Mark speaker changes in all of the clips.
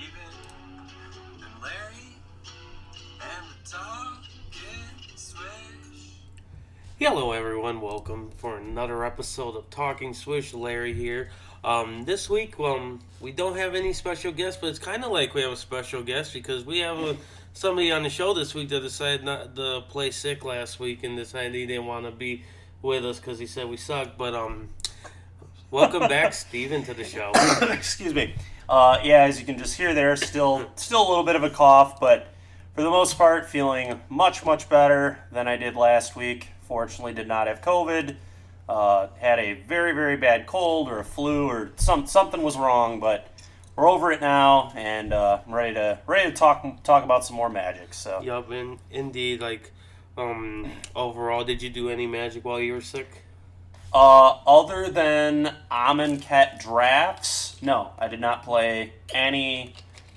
Speaker 1: Stephen and Larry and the Talking Swish.
Speaker 2: Hello everyone, welcome for another episode of Talking Swish. Larry here. This week, we don't have any special guests, but it's kind of like we have a special guest because we have somebody on the show this week that decided not to play sick last week and decided he didn't want to be with us because he said we suck. But welcome back, Steven, to the show.
Speaker 3: Excuse me. As you can just hear there, still a little bit of a cough, but for the most part, feeling much better than I did last week. Fortunately, did not have COVID. Had a very, very bad cold or a flu or something was wrong, but we're over it now and I'm ready to talk about some more magic. So.
Speaker 2: Yup, and indeed, overall, did you do any magic while you were sick?
Speaker 3: Other than Amonkhet drafts, no, I did not play any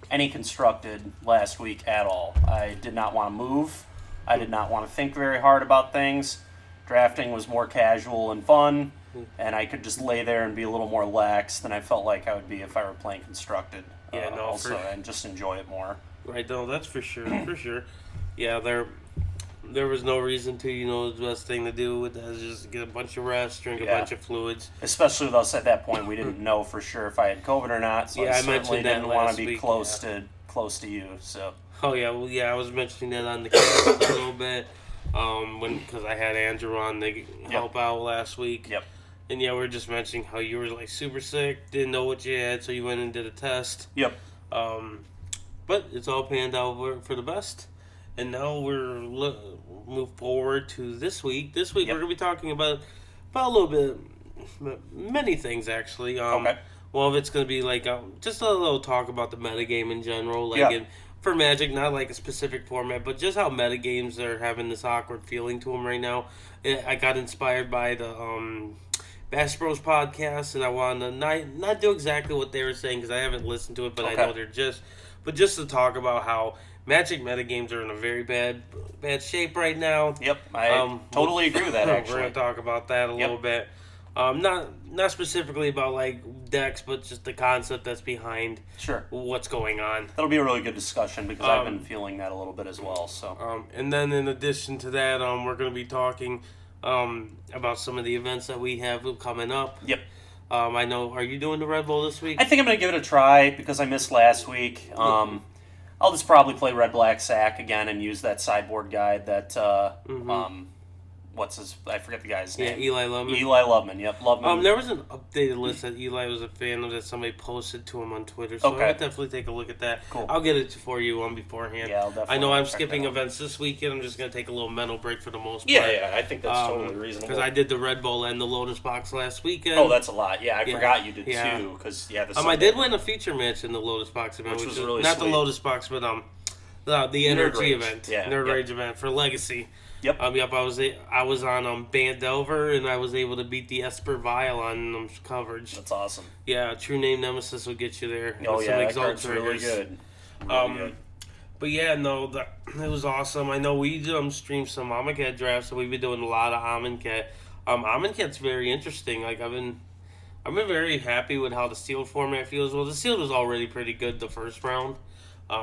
Speaker 3: constructed last week at all. I did not want to move. I did not want to think very hard about things. Drafting was more casual and fun, and I could just lay there and be a little more lax than I felt like I would be if I were playing constructed. And just enjoy it more.
Speaker 2: Right, no, that's for sure, for sure. Yeah, there was no reason to, the best thing to do with that is just get a bunch of rest, drink a bunch of fluids.
Speaker 3: Especially with us at that point, we didn't know for sure if I had COVID or not, so I certainly didn't want to be close to you. So.
Speaker 2: Oh yeah, I was mentioning that on the cast a little bit, because I had Andrew on to help out last week.
Speaker 3: Yep.
Speaker 2: And we were just mentioning how you were super sick, didn't know what you had, so you went and did a test.
Speaker 3: Yep.
Speaker 2: But it's all panned out for the best. And now we're move forward to this week. This week we're going to be talking about a little bit, many things actually.
Speaker 3: Okay.
Speaker 2: One of it's going to be just a little talk about the metagame in general, for Magic, not like a specific format, but just how metagames are having this awkward feeling to them right now. I got inspired by the Bass Bros podcast, and I wanted to not do exactly what they were saying because I haven't listened to it, but I know they're just to talk about how Magic metagames are in a very bad shape right now.
Speaker 3: Yep, I totally agree with that, actually.
Speaker 2: We're going to talk about that a little bit. Not specifically about decks, but just the concept that's behind what's going on.
Speaker 3: That'll be a really good discussion because I've been feeling that a little bit as well. So,
Speaker 2: and then in addition to that, we're going to be talking about some of the events that we have coming up.
Speaker 3: Yep.
Speaker 2: I know. Are you doing the Red Bull this week?
Speaker 3: I think I'm going to give it a try because I missed last week. I'll just probably play Red Black Sack again and use that sideboard guide that I forget the guy's name.
Speaker 2: Yeah, Eli Loveman.
Speaker 3: Eli Loveman, yep. Loveman.
Speaker 2: There was an updated list that Eli was a fan of that somebody posted to him on Twitter, so I'll definitely take a look at that.
Speaker 3: Cool.
Speaker 2: I'll get it for you beforehand.
Speaker 3: Yeah, I'll definitely.
Speaker 2: I know I'm skipping events this weekend. I'm just going to take a little mental break for the most part.
Speaker 3: Yeah, I think that's totally reasonable.
Speaker 2: Because I did the Red Bull and the Lotus Box last weekend.
Speaker 3: Oh, that's a lot. Yeah, I forgot you did too. Because
Speaker 2: I did win a feature match in the Lotus Box event,
Speaker 3: which was really
Speaker 2: not
Speaker 3: sweet.
Speaker 2: The Lotus Box, but the energy event, Nerd Rage event for Legacy.
Speaker 3: Yep.
Speaker 2: I was on Band Delver, and I was able to beat the Esper Vial on coverage.
Speaker 3: That's awesome.
Speaker 2: Yeah, True Name Nemesis will get you there.
Speaker 3: Oh yeah, that card's really good. Really good.
Speaker 2: But it was awesome. I know we streamed some Amonkhet drafts, so we've been doing a lot of Amonkhet. Amonkhet's very interesting. I've been very happy with how the sealed format feels. Well, the sealed was already pretty good the first round,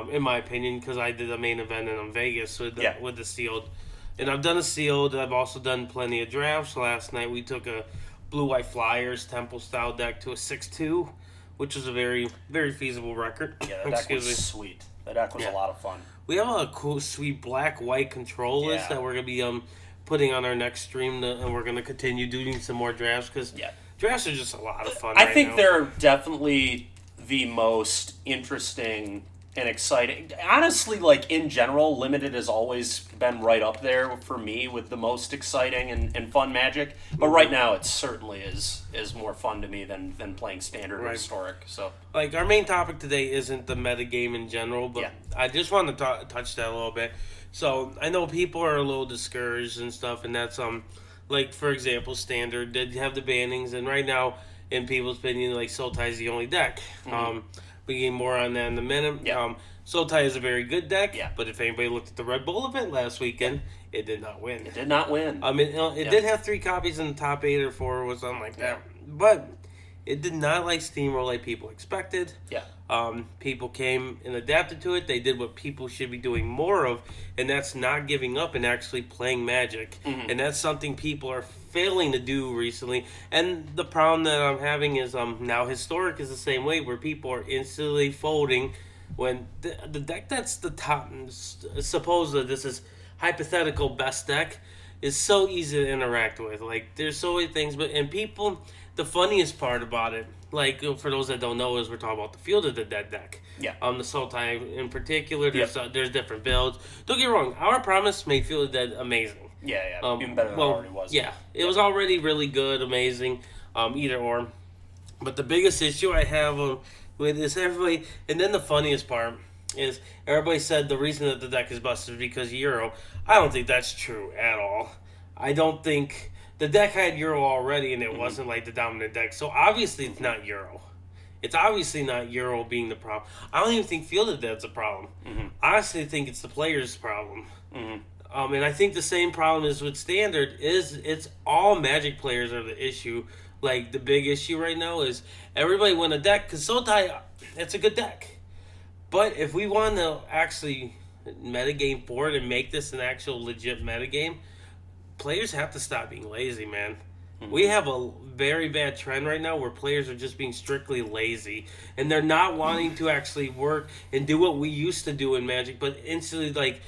Speaker 2: in my opinion, because I did a main event in Vegas with the sealed. And I've done a sealed. I've also done plenty of drafts. Last night we took a Blue-White Flyers Temple-style deck to a 6-2, which was a very, very feasible record.
Speaker 3: Yeah, that deck was sweet. That deck was a lot of fun.
Speaker 2: We have a cool, sweet black-white control list that we're going to be putting on our next stream, and we're going to continue doing some more drafts, because drafts are just a lot of fun
Speaker 3: I think they're definitely the most interesting and exciting. Honestly, in general, Limited has always been right up there for me with the most exciting and fun Magic. But right now, it certainly is more fun to me than playing Standard or Historic. So,
Speaker 2: our main topic today isn't the metagame in general, but I just want to touch that a little bit. So, I know people are a little discouraged and stuff, and that's, for example, Standard did have the bannings, and right now, in people's opinion, Sultai is the only deck. We get more on that in a minute. Sultai is a very good deck, but if anybody looked at the Red Bull event last weekend, it did not win.
Speaker 3: It did not win.
Speaker 2: It did have 3 copies in the top 8 or 4 or something like that. But It did not like steamroll like people expected.
Speaker 3: Yeah.
Speaker 2: People came and adapted to it. They did what people should be doing more of, and that's not giving up and actually playing Magic.
Speaker 3: Mm-hmm.
Speaker 2: And that's something people are failing to do recently. And the problem that I'm having is now Historic is the same way, where people are instantly folding when the deck that's the top, suppose that this is hypothetical best deck, is so easy to interact with. Like, there's so many things, and people, the funniest part about it, like, for those that don't know, is we're talking about the Field of the Dead deck.
Speaker 3: Yeah.
Speaker 2: The Sultai in particular, there's different builds. Don't get me wrong, Our Promise made Field of the Dead amazing.
Speaker 3: Yeah. Even better than it already was.
Speaker 2: Yeah, it was already really good, amazing, either or. But the biggest issue I have with this, everybody, and then the funniest part is everybody said the reason that the deck is busted is because Euro. I don't think that's true at all. I don't think the deck had Euro already, and it wasn't like the dominant deck. So obviously it's not Euro. It's obviously not Euro being the problem. I don't even think Field of Dead's a problem. I honestly think it's the player's problem. And I think the same problem is with Standard. It's all Magic players are the issue. Like, the big issue right now is everybody won a deck, because Sultai, it's a good deck. But if we want to actually metagame for it and make this an actual legit metagame, players have to stop being lazy, man. We have a very bad trend right now where players are just being strictly lazy. And they're not wanting to actually work and do what we used to do in Magic, but instantly, like,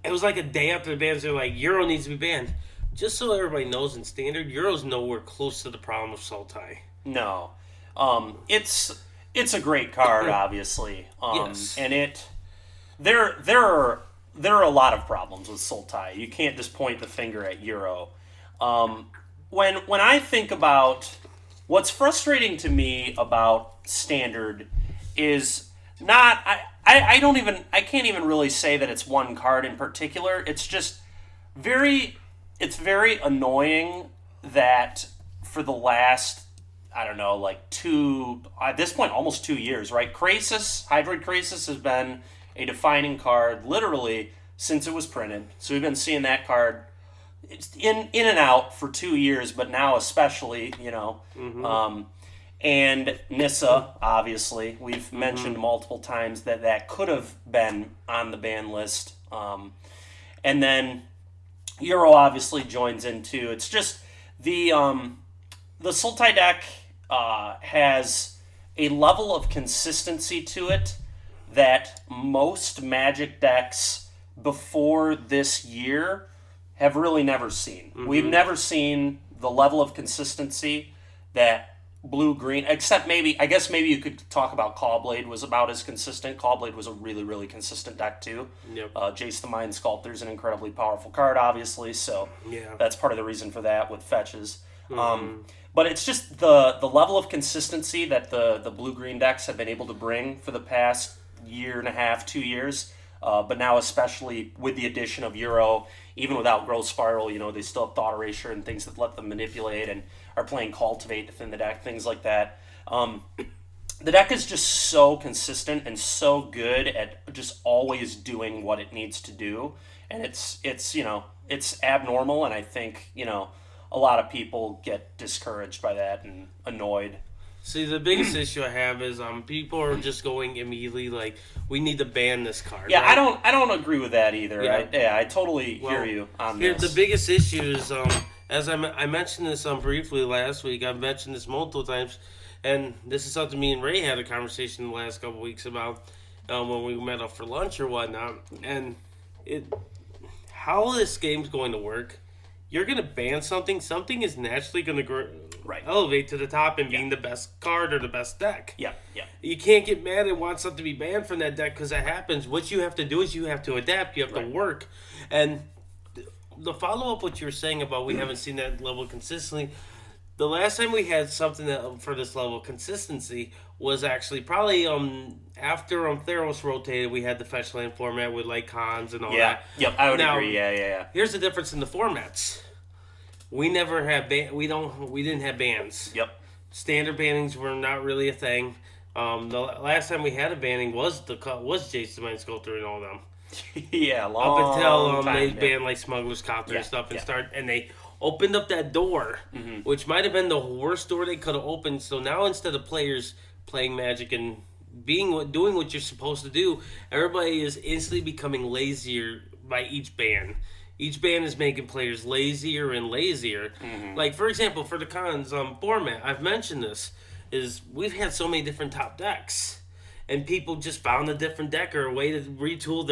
Speaker 2: it was like a day after the bans, they're like, Euro needs to be banned. Just so everybody knows, in Standard, Euro's nowhere close to the problem of Sultai.
Speaker 3: No. It's a great card, obviously.
Speaker 2: Yes.
Speaker 3: And there are a lot of problems with Sultai. You can't just point the finger at Euro. When I think about what's frustrating to me about Standard is not I can't even really say that it's one card in particular. It's just very annoying that for the last, I don't know, like at this point, almost 2 years, right? Hydroid Krasis has been a defining card literally since it was printed. So we've been seeing that card in and out for 2 years, but now especially, and Nissa, obviously, we've mentioned multiple times that could have been on the ban list. And then Euro obviously joins in too. It's just the Sultai deck has a level of consistency to it that most Magic decks before this year have really never seen. We've never seen the level of consistency that blue-green, except maybe you could talk about Callblade was about as consistent. Callblade was a really, really consistent deck too.
Speaker 2: Yep.
Speaker 3: Jace the Mind Sculptor is an incredibly powerful card, obviously, so that's part of the reason for that with fetches. But it's just the level of consistency that the blue-green decks have been able to bring for the past year and a half, 2 years. But now, especially with the addition of Euro, even without Growth Spiral, they still have Thought Erasure and things that let them manipulate and are playing Cultivate within the deck, things like that. The deck is just so consistent and so good at just always doing what it needs to do. And it's abnormal, and I think, a lot of people get discouraged by that and annoyed.
Speaker 2: See, the biggest issue I have is people are just going immediately like, we need to ban this card.
Speaker 3: Yeah,
Speaker 2: right?
Speaker 3: I don't agree with that either.
Speaker 2: Yeah.
Speaker 3: I totally hear you on
Speaker 2: Here,
Speaker 3: this.
Speaker 2: the biggest issue is, as I mentioned this briefly last week, I've mentioned this multiple times, and this is something me and Ray had a conversation the last couple weeks about when we met up for lunch or whatnot, and how this game's going to work. You're going to ban something is naturally going to elevate to the top and being the best card or the best deck.
Speaker 3: Yeah.
Speaker 2: You can't get mad and want something to be banned from that deck because that happens. What you have to do is you have to adapt. You have to work. And the follow-up what you were saying about we haven't seen that level consistently, the last time we had something that for this level of consistency was actually probably after Theros rotated, we had the fetch land format with like cons and all that.
Speaker 3: Yep, I would agree. Yeah.
Speaker 2: Here's the difference in the formats. We never had we didn't have bans.
Speaker 3: Yep.
Speaker 2: Standard bannings were not really a thing. The last time we had a banning was Jace the Mind Sculptor and all them.
Speaker 3: Yeah,
Speaker 2: up until
Speaker 3: time,
Speaker 2: they banned like Smuggler's Copter and stuff and they opened up that door, which might have been the worst door they could have opened. So now instead of players playing Magic and doing what you're supposed to do, everybody is instantly becoming lazier by each ban. Each ban is making players lazier and lazier. Like, for example, for the cons format, I've mentioned this, is we've had so many different top decks. And people just found a different deck or a way to retool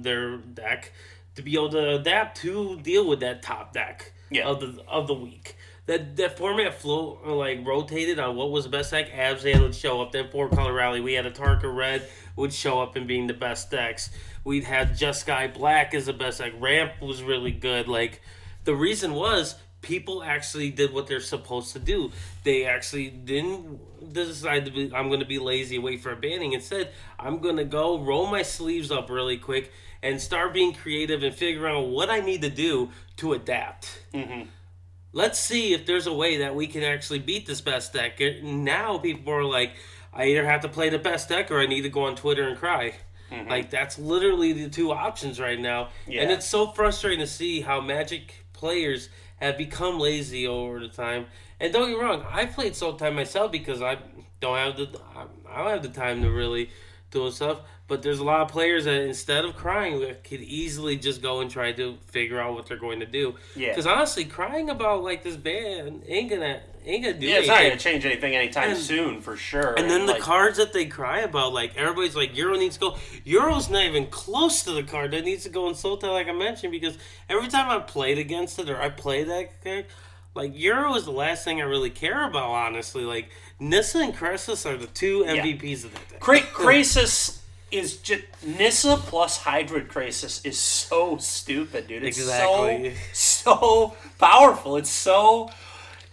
Speaker 2: their deck to be able to adapt to deal with that top deck of the week. That format rotated on what was the best deck. Abzan would show up. Then 4-color rally. We had a Tarka Red would show up and being the best decks. We'd have Just Sky Black as the best deck. Ramp was really good. Like, the reason was people actually did what they're supposed to do. They actually didn't decide I'm going to be lazy, wait for a banning. Instead, I'm going to go roll my sleeves up really quick and start being creative and figure out what I need to do to adapt. Let's see if there's a way that we can actually beat this best deck. Now people are like, I either have to play the best deck or I need to go on Twitter and cry. Like, that's literally the two options right now. And it's so frustrating to see how Magic players have become lazy over the time. And don't get me wrong, I played Soul Time myself because I don't have the time to really do stuff. But there's a lot of players that instead of crying, could easily just go and try to figure out what they're going to do. Because honestly, crying about like this band ain't gonna do anything.
Speaker 3: It's not gonna change anything anytime soon, for sure.
Speaker 2: And then the cards that they cry about, like everybody's like, Euro needs to go. Euro's not even close to the card that needs to go in Sultan, like I mentioned, because every time I played against it or I play that card, like Euro is the last thing I really care about, honestly. Like Nissa and Krasis are the two MVPs of that deck.
Speaker 3: Krasis is just Nissa plus Hydrid Krasis is so stupid, dude. It's so powerful. It's so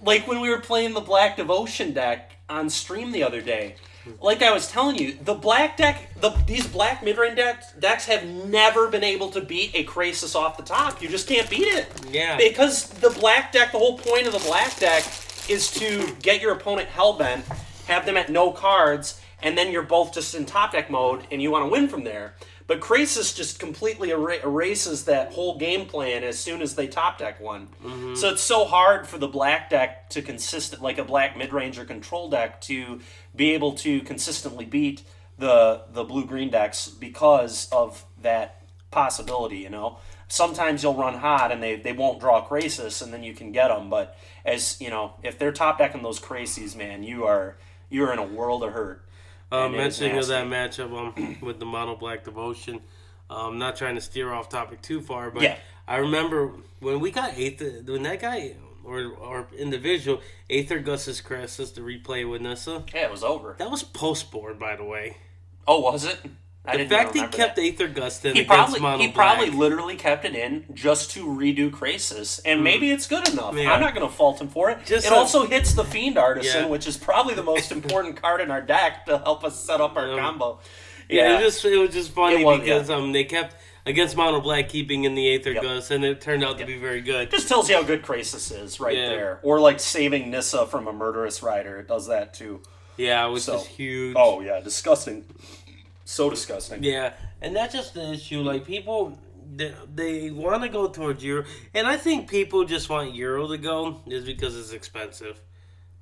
Speaker 3: like when we were playing the Black Devotion deck on stream the other day. Like I was telling you, the black deck, these black mid-range decks have never been able to beat a Krasis off the top. You just can't beat it.
Speaker 2: Yeah.
Speaker 3: Because the black deck, the whole point of the black deck is to get your opponent hellbent, have them at no cards, and then you're both just in top deck mode, and you want to win from there. But Krasis just completely erases that whole game plan as soon as they top deck one. So it's so hard for the black deck to like a black mid-range or control deck, to be able to consistently beat the blue-green decks because of that possibility, you know? Sometimes you'll run hot and they won't draw Krasis, and then you can get them. But as you know, if they're top decking those Krasis, man, you're in a world of hurt.
Speaker 2: Mentioning of that matchup with the Mono Black Devotion, not trying to steer off topic too far, but I remember when we got when that guy or individual Aether Gus's Krasis to replay with Nissa.
Speaker 3: Yeah, it was over.
Speaker 2: That was post board, by the way.
Speaker 3: Oh, was it?
Speaker 2: The fact he kept Aether Gust in
Speaker 3: he
Speaker 2: against Mono
Speaker 3: Black. He probably literally kept it in just to redo Krasis, and maybe it's good enough. Yeah. I'm not going to fault him for it. It also hits the Fiend Artisan, which is probably the most important card in our deck to help us set up our combo.
Speaker 2: Yeah, it was just funny because they kept against Mono Black keeping in the Aether Gust, and it turned out to be very good.
Speaker 3: Just tells you how good Krasis is there. Or like saving Nissa from a Murderous Rider. It does that too.
Speaker 2: Yeah, it was just huge.
Speaker 3: Oh, yeah, disgusting. So disgusting.
Speaker 2: Yeah, and that's just the issue. Like, people, they want to go towards Euro, and I think people just want Euro to go is because it's expensive.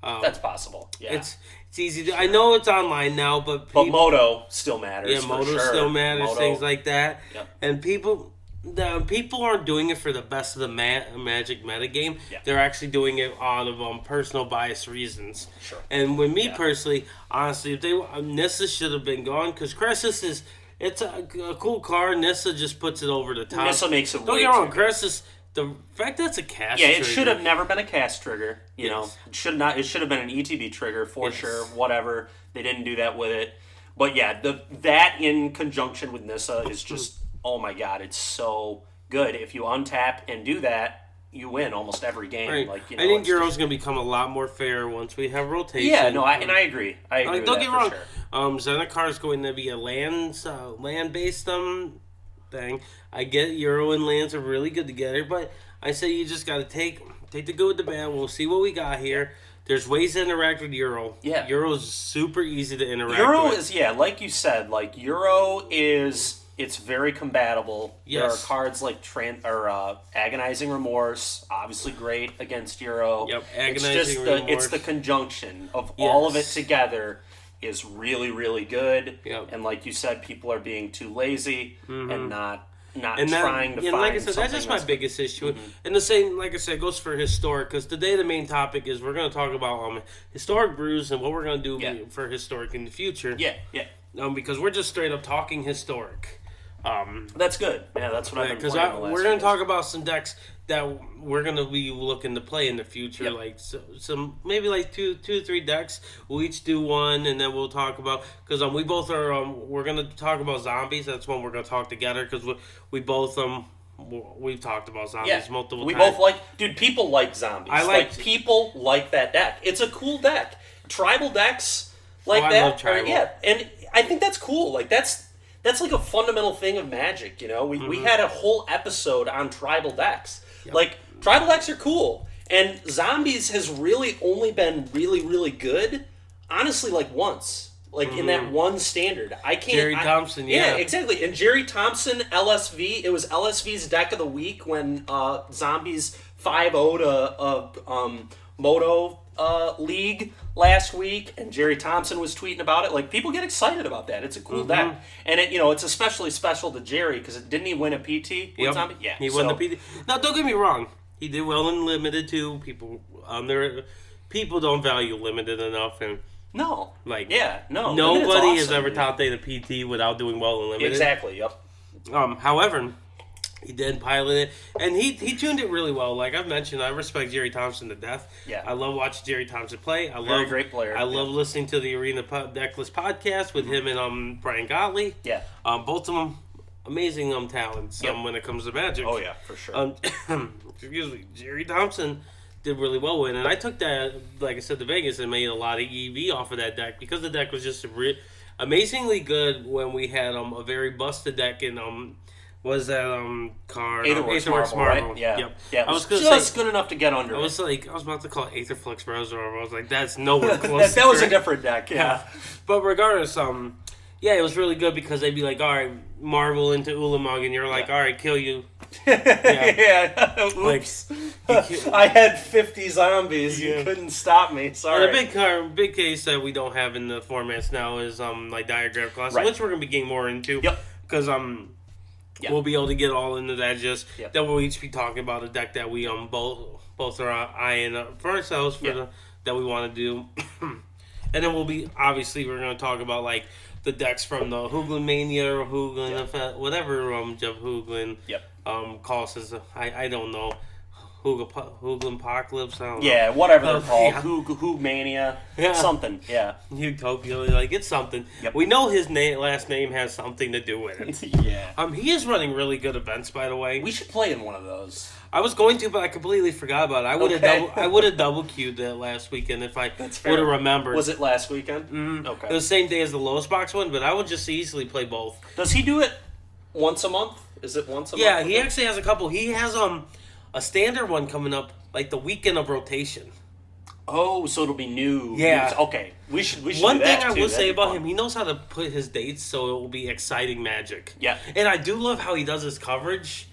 Speaker 3: That's possible. Yeah,
Speaker 2: it's easy. I know it's online now, but
Speaker 3: Moto still matters.
Speaker 2: Yeah, Moto still matters. Things like that. Yep. And people aren't doing it for the best of the Magic metagame. Yep. They're actually doing it out of personal bias reasons.
Speaker 3: Sure.
Speaker 2: And with me personally, honestly, if Nissa should have been gone, because Krasis it's a cool card. Nissa just puts it over the top.
Speaker 3: Nissa makes it.
Speaker 2: Don't get wrong, Krasis. The fact that's a cast trigger.
Speaker 3: It should have never been a cast trigger. You know, it should not. It should have been an ETB trigger for sure. Whatever, they didn't do that with it. But yeah, that in conjunction with Nissa is just oh my god, it's so good. If you untap and do that, you win almost every game.
Speaker 2: Right.
Speaker 3: Like
Speaker 2: I think Euro's going to become a lot more fair once we have rotation.
Speaker 3: Yeah, no, I agree. I agree.
Speaker 2: Don't get me wrong.
Speaker 3: Sure.
Speaker 2: Zendikar is going to be a land-based thing. I get Euro and lands are really good together, but I say you just got to take the good with the bad. We'll see what we got here. There's ways to interact with Euro.
Speaker 3: Yeah.
Speaker 2: Euro's super easy to interact with.
Speaker 3: Euro is, like you said, like Euro is It's very compatible.
Speaker 2: Yes.
Speaker 3: There are cards like Agonizing Remorse, obviously great against Euro.
Speaker 2: Yep,
Speaker 3: It's
Speaker 2: Agonizing
Speaker 3: just
Speaker 2: Remorse.
Speaker 3: it's the conjunction of all of it
Speaker 2: Yes.
Speaker 3: together is really, really good.
Speaker 2: Yep.
Speaker 3: And like you said, people are being too lazy and not
Speaker 2: And
Speaker 3: trying to
Speaker 2: yeah,
Speaker 3: find
Speaker 2: like I said, that's
Speaker 3: something
Speaker 2: just my
Speaker 3: that's-
Speaker 2: biggest issue. And the same, like I said, goes for historic. Because today the main topic is we're going to talk about historic brews and what we're going to do
Speaker 3: Yeah.
Speaker 2: for historic in the future.
Speaker 3: Yeah, yeah.
Speaker 2: Because we're just straight up talking historic.
Speaker 3: That's good. Yeah, that's what I've been
Speaker 2: Because
Speaker 3: playing the last
Speaker 2: we're going
Speaker 3: few
Speaker 2: to talk about some decks that we're going to be looking to play in the future.
Speaker 3: Yep.
Speaker 2: Like some maybe like two or three decks. We'll each do one, and then we'll talk about because we both are we're going to talk about zombies. That's when we're going to talk together because we both we've talked about zombies
Speaker 3: Yeah,
Speaker 2: multiple
Speaker 3: we
Speaker 2: times.
Speaker 3: both like, dude. People like zombies.
Speaker 2: I like-
Speaker 3: people like that deck. It's a cool deck. Tribal decks like
Speaker 2: Oh, I
Speaker 3: that.
Speaker 2: love tribal.
Speaker 3: And I think that's cool. Like that's like a fundamental thing of Magic. You know, we had a whole episode on tribal decks. Like tribal decks are cool, and zombies has really only been really, really good. Honestly, like once. Like in that one standard, I can't.
Speaker 2: Jerry Thompson,
Speaker 3: yeah,
Speaker 2: yeah.
Speaker 3: exactly. And Jerry Thompson, LSV. It was LSV's deck of the week when Zombies 5-0 to Moto League last week, and Jerry Thompson was tweeting about it. Like people get excited about that. It's a cool deck, and it's especially special to Jerry because didn't he win a PT with
Speaker 2: Yep.
Speaker 3: Zombie? Yeah,
Speaker 2: He won the PT. Now, don't get me wrong. He did well in limited too. People don't value limited enough, and
Speaker 3: No,
Speaker 2: like
Speaker 3: limited's
Speaker 2: nobody has
Speaker 3: awesome,
Speaker 2: ever
Speaker 3: dude.
Speaker 2: top day the PT without doing well in limited.
Speaker 3: Exactly. Yep.
Speaker 2: However, he did pilot it, and he tuned it really well. Like I've mentioned, I respect Jerry Thompson to death.
Speaker 3: Yeah.
Speaker 2: I love watching Jerry Thompson play.
Speaker 3: Very great player.
Speaker 2: I love listening to the Arena Deckless podcast with him and Brian Gottlieb.
Speaker 3: Yeah.
Speaker 2: Both of them amazing talents
Speaker 3: Yep.
Speaker 2: when it comes to Magic.
Speaker 3: Oh yeah, for sure.
Speaker 2: Excuse me, Jerry Thompson did really well with it. And I took that, like I said, to Vegas and made a lot of EV off of that deck because the deck was just amazingly good when we had a very busted deck in was that card
Speaker 3: Aetherworks
Speaker 2: Aetherworks
Speaker 3: Marvel,
Speaker 2: Marvel.
Speaker 3: right? Yeah.
Speaker 2: Yep.
Speaker 3: Yeah.
Speaker 2: I was gonna
Speaker 3: just
Speaker 2: say,
Speaker 3: good enough to get under.
Speaker 2: I
Speaker 3: it.
Speaker 2: was about to call it Aetherflux Reservoir. I was like, that's nowhere close.
Speaker 3: that was a
Speaker 2: to
Speaker 3: different deck. Yeah.
Speaker 2: But regardless, yeah, it was really good because they'd be like, all right, Marvel into Ulamog, and you're like, all right, kill you.
Speaker 3: Yeah. Oops. I had 50 zombies.
Speaker 2: Yeah.
Speaker 3: You couldn't stop me. Sorry.
Speaker 2: And a big case that we don't have in the formats now is like Diagram Class,
Speaker 3: Right.
Speaker 2: which we're gonna be getting more into.
Speaker 3: Yep.
Speaker 2: Because
Speaker 3: Yep.
Speaker 2: we'll be able to get all into that. Just
Speaker 3: Yep.
Speaker 2: that we'll each be talking about a deck that we both are eyeing up for ourselves that we want to do, and then we're gonna talk about like the decks from the Hoogland Mania or Hoogland whatever Jeff Hoogland calls us. I don't know. Hoogland Apocalypse, I don't know.
Speaker 3: Yeah, whatever they're called.
Speaker 2: Yeah.
Speaker 3: Who Mania.
Speaker 2: Yeah.
Speaker 3: Something. Yeah.
Speaker 2: Utopia, like it's something.
Speaker 3: Yep.
Speaker 2: We know his last name has something to do with it.
Speaker 3: Yeah.
Speaker 2: He is running really good events, by the way.
Speaker 3: We should play in one of those.
Speaker 2: I was going to, but I completely forgot about it. I would have double queued that last weekend if I
Speaker 3: fair.
Speaker 2: would have remembered.
Speaker 3: Was it last weekend?
Speaker 2: Mm-hmm.
Speaker 3: Okay.
Speaker 2: It was the same day as the lowest box one, but I would just easily play both.
Speaker 3: Does he do it once a month? Is it once a month?
Speaker 2: Yeah, he actually has a couple. He has a standard one coming up like the weekend of rotation.
Speaker 3: Oh, so it'll be new.
Speaker 2: Yeah.
Speaker 3: Okay. We should
Speaker 2: One
Speaker 3: do that
Speaker 2: thing I
Speaker 3: too.
Speaker 2: will
Speaker 3: That'd
Speaker 2: say
Speaker 3: be
Speaker 2: about
Speaker 3: fun.
Speaker 2: him, he knows how to put his dates so it will be exciting Magic.
Speaker 3: Yeah.
Speaker 2: And I do love how he does his coverage,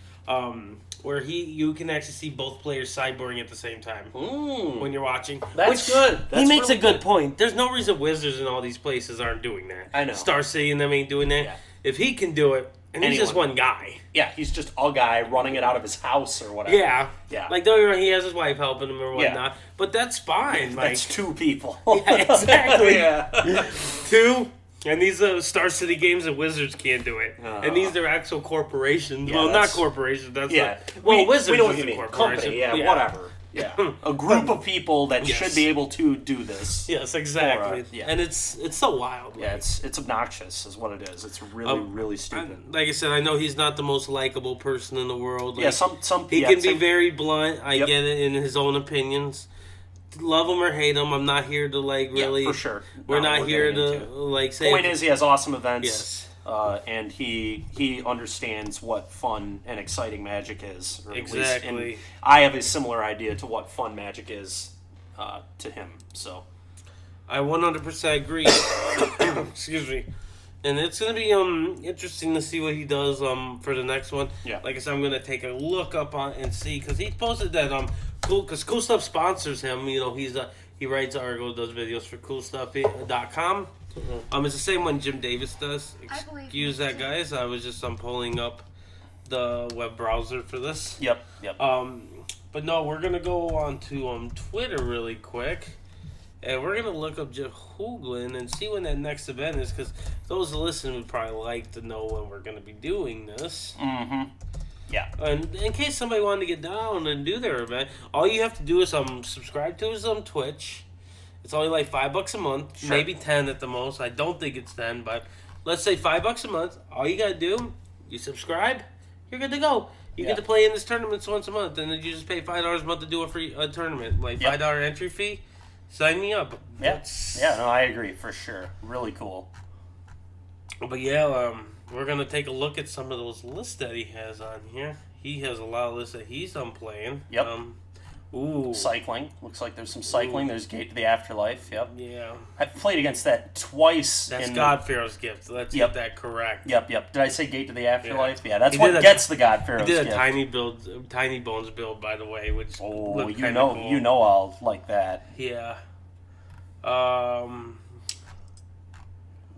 Speaker 2: where you can actually see both players sideboarding at the same time when you're watching.
Speaker 3: That's good.
Speaker 2: He
Speaker 3: That's
Speaker 2: makes
Speaker 3: really
Speaker 2: a good
Speaker 3: good.
Speaker 2: point. There's no reason Wizards and all these places aren't doing that.
Speaker 3: I know.
Speaker 2: Star City and them ain't doing that.
Speaker 3: Yeah.
Speaker 2: If he can do it, and he's just
Speaker 3: Anyone.
Speaker 2: one guy.
Speaker 3: Yeah, he's just a guy running it out of his house or whatever.
Speaker 2: Yeah.
Speaker 3: Yeah.
Speaker 2: Like, don't get me wrong, he has his wife helping him or whatnot. But that's fine. Like,
Speaker 3: That's two people.
Speaker 2: Yeah, exactly.
Speaker 3: Yeah.
Speaker 2: two. And these Star City games and Wizards can't do it. And these are actual corporations.
Speaker 3: Yeah,
Speaker 2: well, not
Speaker 3: that's-
Speaker 2: corporations. That's
Speaker 3: Yeah.
Speaker 2: Wizards
Speaker 3: we know what
Speaker 2: is
Speaker 3: you
Speaker 2: a
Speaker 3: mean.
Speaker 2: corporation.
Speaker 3: Company, yeah, whatever. Yeah. A group of people that
Speaker 2: Yes.
Speaker 3: should be able to do this.
Speaker 2: Yes, exactly.
Speaker 3: Yeah.
Speaker 2: And it's so wild.
Speaker 3: Yeah, it's obnoxious is what it is. It's really, really stupid.
Speaker 2: Like I said, I know he's not the most likable person in the world. Like,
Speaker 3: Yeah, some
Speaker 2: he
Speaker 3: yeah,
Speaker 2: can be
Speaker 3: some-
Speaker 2: very blunt. I
Speaker 3: Yep.
Speaker 2: get it in his own opinions. Love him or hate him, I'm not here to like really.
Speaker 3: for sure.
Speaker 2: We're
Speaker 3: No,
Speaker 2: not
Speaker 3: we're
Speaker 2: here
Speaker 3: getting
Speaker 2: to
Speaker 3: into
Speaker 2: like say.
Speaker 3: Point is, he has awesome events.
Speaker 2: Yes.
Speaker 3: And he understands what fun and exciting Magic is. Or at least-
Speaker 2: Exactly.
Speaker 3: and I have a similar idea to what fun Magic is to him. So
Speaker 2: I 100% agree. Excuse me. And it's gonna be interesting to see what he does for the next one.
Speaker 3: Yeah.
Speaker 2: Like I said, I'm gonna take a look up on and see because he posted that Cool Stuff sponsors him. You know, he writes articles, does videos for CoolStuff.com. It's the same one Jim Davis does. Excuse that, guys. I was just pulling up the web browser for this.
Speaker 3: Yep.
Speaker 2: But no, we're gonna go on to Twitter really quick. And we're going to look up Jeff Hoogland and see when that next event is, because those listening would probably like to know when we're going to be doing this.
Speaker 3: Mm-hmm. Yeah.
Speaker 2: And in case somebody wanted to get down and do their event, all you have to do is subscribe to his Twitch. It's only like $5 a month,
Speaker 3: sure.
Speaker 2: Maybe 10 at the most. I don't think it's 10, but let's say $5 a month. All you got to do, you subscribe, you're good to go. You get to play in this tournaments once a month, and then you just pay $5 a month to do a tournament, like $5 entry fee. Sign me up.
Speaker 3: No, I agree for sure. Really cool.
Speaker 2: But yeah, we're gonna take a look at some of those lists that he has on here. He has a lot of lists that he's playing.
Speaker 3: Yep.
Speaker 2: Ooh.
Speaker 3: Cycling. Looks like there's some cycling. Ooh. There's Gate to the Afterlife. Yep.
Speaker 2: Yeah.
Speaker 3: I've played against that twice.
Speaker 2: That's God Pharaoh's Gift. Let's get that correct.
Speaker 3: Yep. Did I say Gate to the Afterlife? Yeah, that's what gets the God Pharaoh's Gift.
Speaker 2: He did a Tiny Bones build, by the way, which looked
Speaker 3: you know,
Speaker 2: cool.
Speaker 3: You know I'll like that.
Speaker 2: Yeah.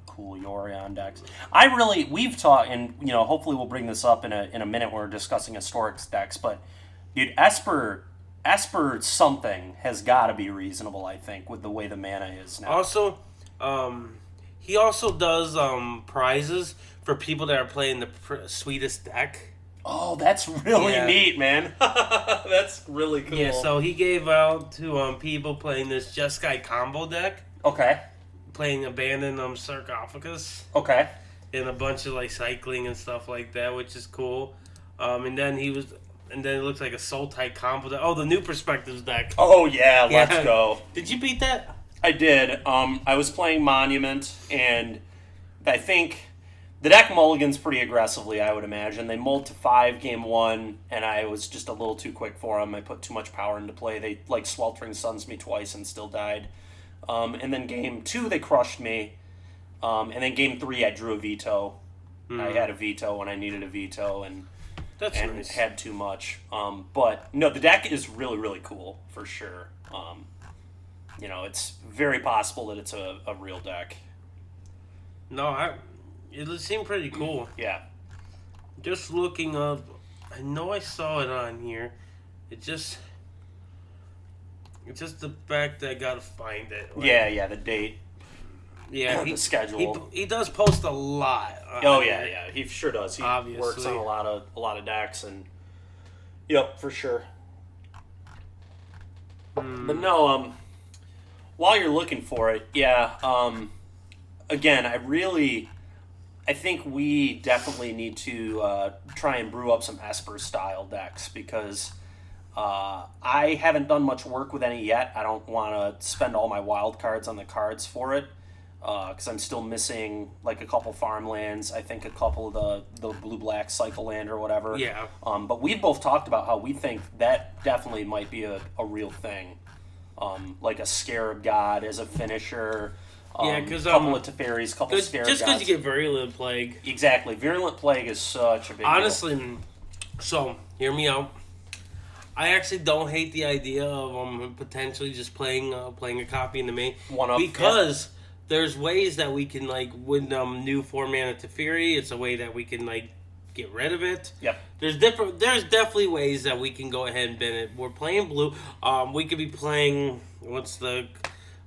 Speaker 3: Cool Yorion decks. We've talked, and hopefully we'll bring this up in a minute when we're discussing Historics decks, but dude, Esper something has got to be reasonable, I think, with the way the mana is now.
Speaker 2: Also, he also does prizes for people that are playing the sweetest deck.
Speaker 3: Oh, that's really neat, man. That's really cool.
Speaker 2: Yeah, so he gave out to people playing this Jeskai combo deck.
Speaker 3: Okay.
Speaker 2: Playing Abandoned Sarcophagus.
Speaker 3: Okay.
Speaker 2: And a bunch of like cycling and stuff like that, which is cool. And then it looks like a Soul Type combo deck. Oh, the New Perspectives deck.
Speaker 3: Oh yeah, let's go.
Speaker 2: Did you beat that?
Speaker 3: I did. I was playing Monument, and I think the deck mulligans pretty aggressively, I would imagine. They mulled to 5 game 1, and I was just a little too quick for them. I put too much power into play. They Sweltering Suns me twice and still died. And then game 2, they crushed me. And then game 3, I drew a veto. Mm. I had a veto when I needed a veto, and
Speaker 2: nice.
Speaker 3: Had too much. But no, the deck is really, really cool for sure. It's very possible that it's a real deck.
Speaker 2: No, it seemed pretty cool.
Speaker 3: Yeah.
Speaker 2: Just looking up, I know I saw it on here. It's just the fact that I gotta find it.
Speaker 3: The date.
Speaker 2: Yeah,
Speaker 3: the schedule.
Speaker 2: He does post a lot.
Speaker 3: He sure does. He
Speaker 2: obviously
Speaker 3: works on a lot of decks, and for sure. But no, while you're looking for it, again, I think we definitely need to try and brew up some Esper style decks, because I haven't done much work with any yet. I don't want to spend all my wild cards on the cards for it, because I'm still missing like a couple farmlands. I think a couple of the blue-black cycle land or whatever.
Speaker 2: Yeah.
Speaker 3: But we've both talked about how we think that definitely might be a real thing. Like a Scarab God as a finisher.
Speaker 2: Because
Speaker 3: couple of Teferis, couple of Scarab
Speaker 2: just because
Speaker 3: Gods.
Speaker 2: you get Virulent Plague.
Speaker 3: Exactly. Virulent Plague is such a big
Speaker 2: Honestly, so hear me out. I actually don't hate the idea of potentially just playing a copy in the main. Because there's ways that we can win new 4-mana Teferi. It's a way that we can get rid of it.
Speaker 3: Yep.
Speaker 2: There's definitely ways that we can go ahead and bin it. We're playing blue. We could be playing what's the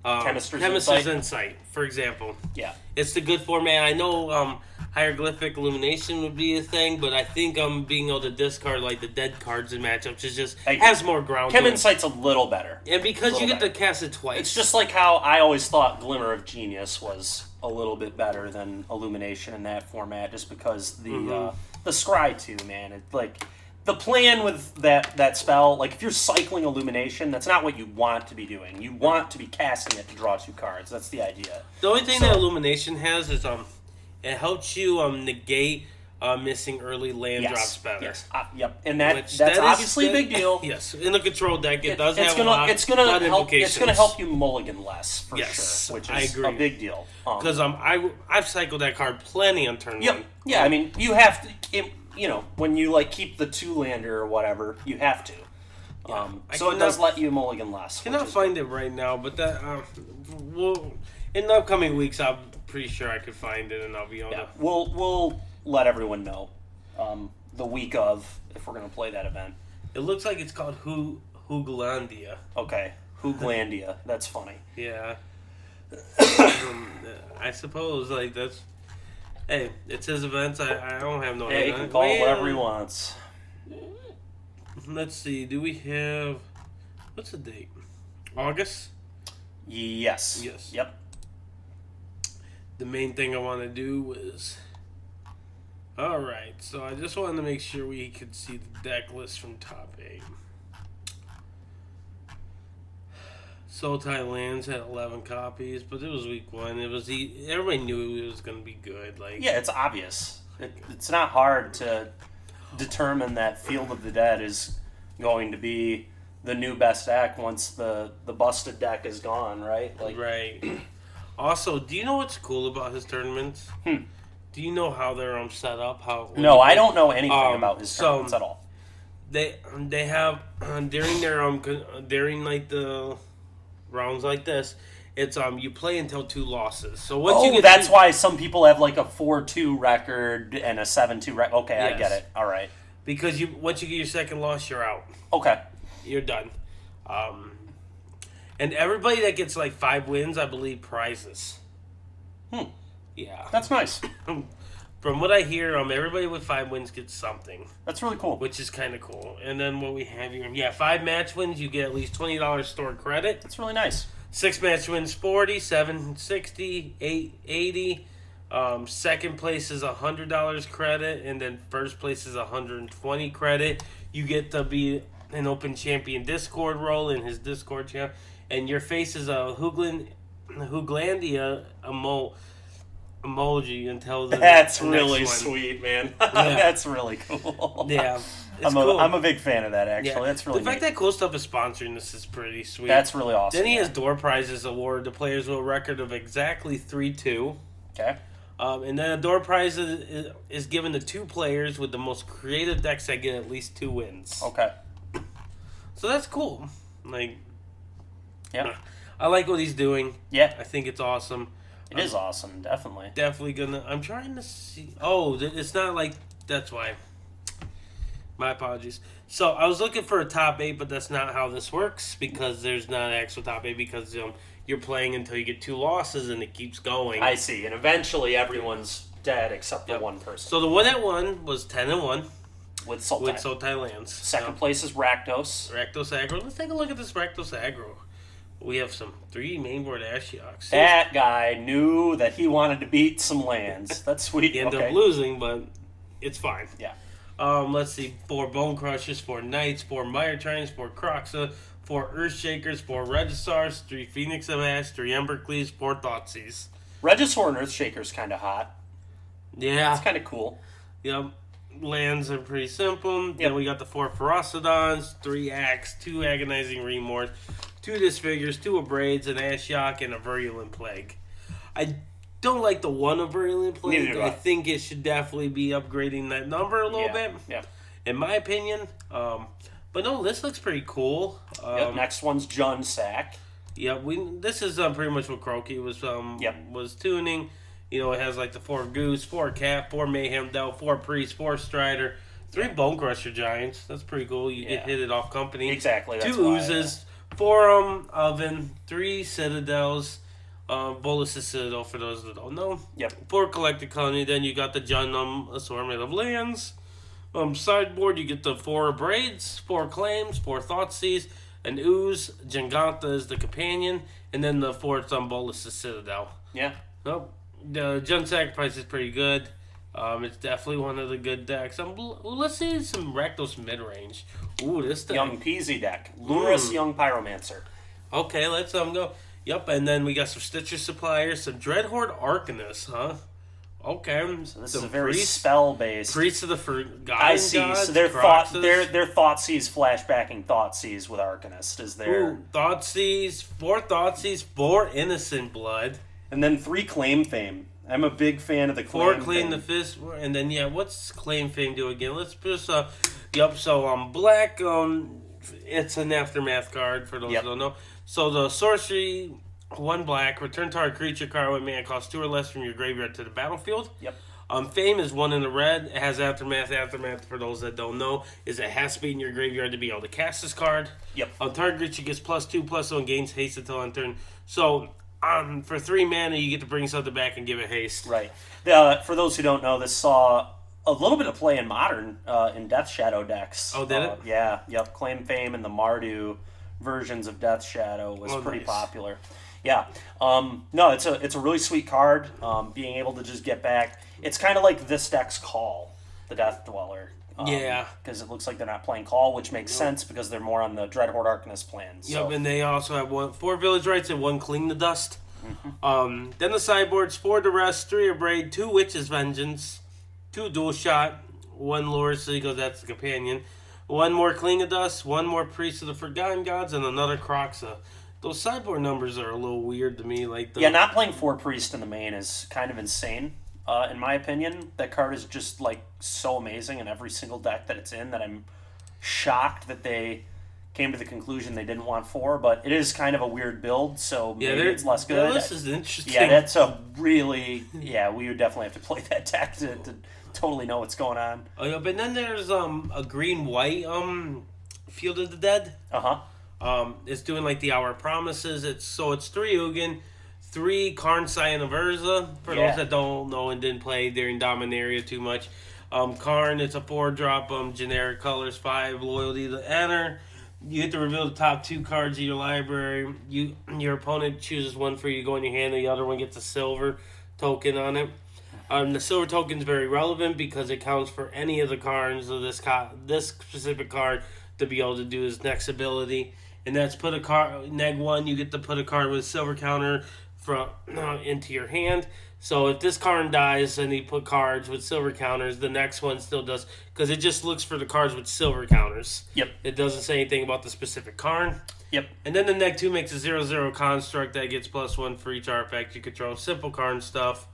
Speaker 2: Chemist's Insight, for example.
Speaker 3: Yeah.
Speaker 2: It's the good 4-mana. I know Hieroglyphic Illumination would be a thing, but I think being able to discard the dead cards in matchups is just has more ground.
Speaker 3: Chem Insight's a little better.
Speaker 2: And because you get to cast it twice.
Speaker 3: It's just like how I always thought Glimmer of Genius was a little bit better than Illumination in that format, just because the Scry 2, man. The plan with that spell, if you're cycling Illumination, that's not what you want to be doing. You want to be casting it to draw 2 cards. That's the idea.
Speaker 2: The only thing that Illumination has is it helps you negate missing early land drops better.
Speaker 3: Yes. Yep. And that's
Speaker 2: That is
Speaker 3: obviously a big deal.
Speaker 2: Yes, in the control deck, it does
Speaker 3: it's
Speaker 2: have
Speaker 3: gonna,
Speaker 2: a lot,
Speaker 3: it's gonna
Speaker 2: lot of
Speaker 3: help.
Speaker 2: implications.
Speaker 3: It's gonna help you mulligan less for
Speaker 2: Yes,
Speaker 3: sure, which
Speaker 2: I
Speaker 3: is
Speaker 2: agree.
Speaker 3: a big deal.
Speaker 2: Because I've cycled that card plenty on turn
Speaker 3: Yep.
Speaker 2: one.
Speaker 3: Yeah. I mean, you have to. When you like keep the 2-lander or whatever, you have to. So it does let you mulligan less.
Speaker 2: I cannot find it right now, but that in the upcoming weeks, I'm pretty sure I could find it, and I'll be able to.
Speaker 3: We'll let everyone know the week of if we're gonna play that event.
Speaker 2: It looks like it's called Hooglandia.
Speaker 3: Okay, Hooglandia. That's funny.
Speaker 2: Yeah. I suppose that's. Hey, it's his events. I don't have no idea.
Speaker 3: Yeah, he can call it whatever he wants.
Speaker 2: Let's see. Do we have? What's the date? August.
Speaker 3: Yes.
Speaker 2: Yes.
Speaker 3: Yep.
Speaker 2: The main thing I want to do is. All right. So I just wanted to make sure we could see the deck list from top 8. Sultai Lands had 11 copies, but it was week 1. Everybody knew it was going to be good.
Speaker 3: Yeah, it's obvious. It's not hard to determine that Field of the Dead is going to be the new best deck once the busted deck is gone, right?
Speaker 2: Right. Also, do you know what's cool about his tournaments? Do you know how they're set up?
Speaker 3: No, I don't know anything about his tournaments at all.
Speaker 2: They have during the rounds like this, it's you play until 2 losses. So once you get
Speaker 3: that's why some people have like a 4-2 record and a 7-2 record. Okay, yes. I get it. All right.
Speaker 2: Because once you get your second loss, you're out.
Speaker 3: Okay.
Speaker 2: You're done. And everybody that gets 5 wins, I believe, prizes. Yeah.
Speaker 3: That's nice.
Speaker 2: From what I hear, everybody with 5 wins gets something.
Speaker 3: That's really cool.
Speaker 2: Which is kind of cool. And then what we have here, 5 match wins, you get at least $20 stored credit.
Speaker 3: That's really nice.
Speaker 2: 6 match wins, 40, 7, 60, 8, 80. Second place is $100 credit, and then first place is $120 credit. You get to be an open champion Discord role in his Discord channel, and your face is a Hooglandia emoji until the
Speaker 3: That's
Speaker 2: next
Speaker 3: really
Speaker 2: one.
Speaker 3: Sweet, man. That's really cool.
Speaker 2: Yeah.
Speaker 3: Cool. I'm a big fan of that, actually.
Speaker 2: Yeah.
Speaker 3: That's really
Speaker 2: The fact
Speaker 3: neat.
Speaker 2: that Cool Stuff is sponsoring this is pretty sweet.
Speaker 3: That's really awesome.
Speaker 2: Then he has door prizes awarded to players with a record of exactly 3-2.
Speaker 3: Okay.
Speaker 2: And then a door prize is given to 2 players with the most creative decks that get at least 2 wins.
Speaker 3: Okay.
Speaker 2: So that's cool.
Speaker 3: Yeah.
Speaker 2: I like what he's doing.
Speaker 3: Yeah.
Speaker 2: I think it's awesome.
Speaker 3: It is awesome, definitely.
Speaker 2: Definitely gonna. I'm trying to see. Oh, it's not like. That's why. My apologies. So I was looking for a top 8, but that's not how this works because there's not an actual top 8 because you're playing until you get 2 losses and it keeps going.
Speaker 3: I see, and eventually everyone's dead except for one person.
Speaker 2: So the one that won was 10-1
Speaker 3: with Sultai.
Speaker 2: With Sultai Lands.
Speaker 3: Second place is Rakdos.
Speaker 2: Rakdos Aggro. Let's take a look at this Rakdos Aggro. We have some 3 mainboard Ashioks.
Speaker 3: That guy knew that he wanted to beat some lands. That's sweet.
Speaker 2: He ended up losing, but it's fine.
Speaker 3: Yeah.
Speaker 2: Let's see. 4 Bone Crushers, 4 Knights, 4 Mire Triumphs, 4 Croxa, 4 Earthshakers, 4 Registars, 3 Phoenix of Ash, 3 Embercleaves, 4 Thoughtseize.
Speaker 3: Regisaur and Earthshaker's kind of hot.
Speaker 2: Yeah.
Speaker 3: It's kind of cool.
Speaker 2: Yep. Lands are pretty simple. Then we got the 4 Ferocidons, 3 Axe, 2 Agonizing Remorse, 2 Disfigures, 2 Abrades, an Ashiok, and a Virulent Plague. I don't like the 1 of Virulent Plague.
Speaker 3: Neither do I.
Speaker 2: I think it should definitely be upgrading that number a little bit.
Speaker 3: Yeah.
Speaker 2: In my opinion. But no, this looks pretty cool.
Speaker 3: Next one's Jun Sack.
Speaker 2: Yeah, this is pretty much what Croaky was tuning. It has the 4 Goose, 4 Cat, 4 Mayhem Dell, 4 Priest, 4 Strider, 3 Bone Crusher Giants. That's pretty cool. You get hit it off company.
Speaker 3: Exactly.
Speaker 2: 2 Oozes, 4 Oven, 3 Citadels, Bolus is Citadel for those that don't know.
Speaker 3: Yep.
Speaker 2: 4 Collected Colony. Then you got the Jun Assortment of Lands. Sideboard, you get the 4 Braids, 4 Claims, 4 Thoughtseize, an Ooze, Janganta is the companion, and then the 4th Bolus is Citadel.
Speaker 3: Yeah.
Speaker 2: Nope. The Jun Sacrifice is pretty good. It's definitely one of the good decks. Let's see some Rakdos mid-range. Ooh, this thing.
Speaker 3: Young Peasy deck. Luris Young Pyromancer.
Speaker 2: Okay, let's go. Yep, and then we got some Stitcher Suppliers, some Dreadhorde Arcanist, huh? Okay.
Speaker 3: So this is a very spell-based.
Speaker 2: Priests of the Forgotten
Speaker 3: I see.
Speaker 2: Gods,
Speaker 3: So they're
Speaker 2: Croxus.
Speaker 3: Thoughtseize flashbacking Thoughtseize with Arcanist is there.
Speaker 2: Ooh, Thoughtseize, 4 Thoughtseize, 4 Innocent Blood.
Speaker 3: And then 3 Claim Fame. I'm a big fan of the
Speaker 2: Four
Speaker 3: Claim
Speaker 2: Claim
Speaker 3: Fame.
Speaker 2: the Fist, and then what's Claim Fame do again? Let's just so black it's an Aftermath card for those who don't know. So the sorcery, 1 black, return target creature card with mana cost 2 or less from your graveyard to the battlefield.
Speaker 3: Yep.
Speaker 2: Fame is 1 in the red. It has Aftermath. Aftermath, for those that don't know, is it has to be in your graveyard to be able to cast this card.
Speaker 3: Yep.
Speaker 2: Target creature gets +2/+1, gains haste until end turn. So for 3 mana, you get to bring something back and give it haste.
Speaker 3: Right. For those who don't know, this saw a little bit of play in Modern in Death Shadow decks.
Speaker 2: Oh, did it?
Speaker 3: Yeah. Yep. Claim Fame and the Mardu versions of Death Shadow was pretty
Speaker 2: nice.
Speaker 3: popular. Yeah. No, it's a really sweet card. Being able to just get back. It's kind of like this deck's Call, the Death Dweller. Because it looks like they're not playing Call, which makes sense because they're more on the Dreadhorde Arcanist plan. So.
Speaker 2: Yep, and they also have 4 Village Rites and 1 Cling the Dust. Then the sideboard's 4 Duress, 3 Abrade, 2 Witch's Vengeance, 2 Dual Shot, 1 Lure Seagull, that's the companion, 1 more Cling the Dust, 1 more Priest of the Forgotten Gods, and another Croxa. Those sideboard numbers are a little weird to me.
Speaker 3: Not playing 4 Priest in the main is kind of insane. In my opinion, that card is just so amazing in every single deck that it's in that I'm shocked that they came to the conclusion they didn't want 4. But it is kind of a weird build, so maybe it's less good.
Speaker 2: This is interesting.
Speaker 3: Yeah, that's a really we would definitely have to play that deck to totally know what's going on.
Speaker 2: Oh yeah, but then there's a green-white Field of the Dead. It's doing the Hour of Promises. It's 3 Ugin. 3 Karn Scion of Urza, for those that don't know and didn't play during Dominaria too much. Karn, it's a 4-drop, generic colors, 5, loyalty to enter. You get to reveal the top 2 cards of your library. Your opponent chooses one for you to go in your hand, and the other one gets a silver token on it. The silver token is very relevant because it counts for any of the cards of this specific card to be able to do his next ability. And that's put a card, neg 1, you get to put a card with a silver counter into your hand. So if this card dies and you put cards with silver counters, the next one still does, because it just looks for the cards with silver counters.
Speaker 3: Yep.
Speaker 2: It doesn't say anything about the specific card.
Speaker 3: Yep.
Speaker 2: And then the neg 2 makes a 0/0 construct that gets +1 for each artifact you control. Simple card stuff.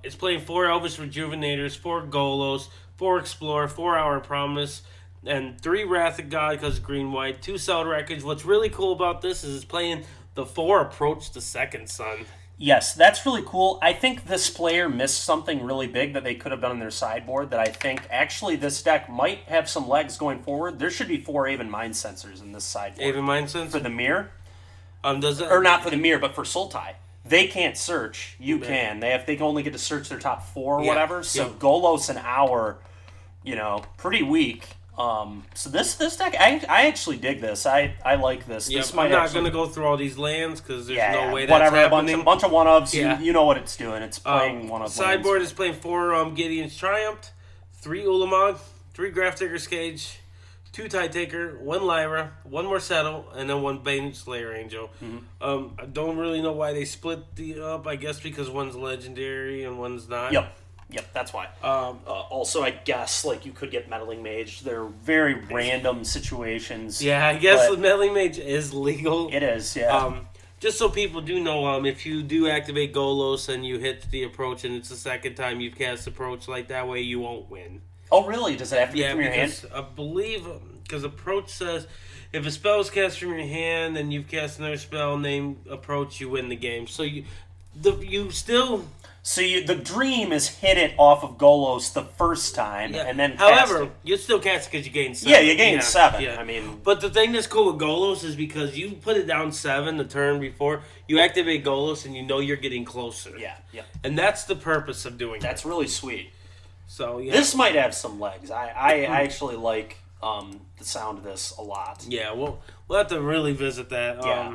Speaker 2: It's playing 4 Elvish Rejuvenators, 4 Golos, 4 Explorer, 4 Hour Promise, and 3 Wrath of God because green-white, 2 Cell Wreckage. What's really cool about this is it's playing the 4 Approach the Second Sun.
Speaker 3: Yes, that's really cool. I think this player missed something really big that they could have done in their sideboard that I think actually this deck might have some legs going forward. There should be 4 Aven Mind Sensors in this sideboard.
Speaker 2: Aven Mind Sensor?
Speaker 3: For the mirror.
Speaker 2: Does it?
Speaker 3: Or not for the mirror, but for Sultai. They can't search. You can. They can only get to search their top 4 or whatever. So Golos and Hour, pretty weak. So this deck, I actually dig this. I like this.
Speaker 2: Yep,
Speaker 3: This might
Speaker 2: I'm not going to go through all these lands because there's no way that's
Speaker 3: whatever.
Speaker 2: happening.
Speaker 3: A bunch of one-ofs. You know what it's doing. It's playing one-of
Speaker 2: Sideboard
Speaker 3: lands.
Speaker 2: is playing 4 Gideon's Triumph, 3 Ulamog, 3 Grafdigger's Cage, 2 Tide Taker, 1 Lyra, 1 more Settle, and then 1 Bane Slayer Angel. I don't really know why they split the up. I guess because one's legendary and one's not.
Speaker 3: Yep, that's why. Also, I guess you could get Meddling Mage. They're very random situations.
Speaker 2: Yeah, I guess Meddling Mage is legal.
Speaker 3: It is, yeah.
Speaker 2: Just so people do know, if you do activate Golos and you hit the approach and it's the second time you've cast approach, that way you won't win.
Speaker 3: Oh, really? Does it have to be from your hand?
Speaker 2: I believe, because approach says if a spell is cast from your hand and you've cast another spell named approach, you win the game. So you still.
Speaker 3: So the dream is hit it off of Golos the first time, and then
Speaker 2: however, you still cast it because you gain 7.
Speaker 3: Yeah, you gain 7.
Speaker 2: Yeah.
Speaker 3: I mean,
Speaker 2: but the thing that's cool with Golos is because you put it down 7 the turn before, you activate Golos and you know you're getting closer.
Speaker 3: Yeah.
Speaker 2: And that's the purpose of doing
Speaker 3: That's really sweet.
Speaker 2: So, yeah.
Speaker 3: This might have some legs. I actually like the sound of this a lot.
Speaker 2: Yeah, we'll have to really visit that.
Speaker 3: Yeah.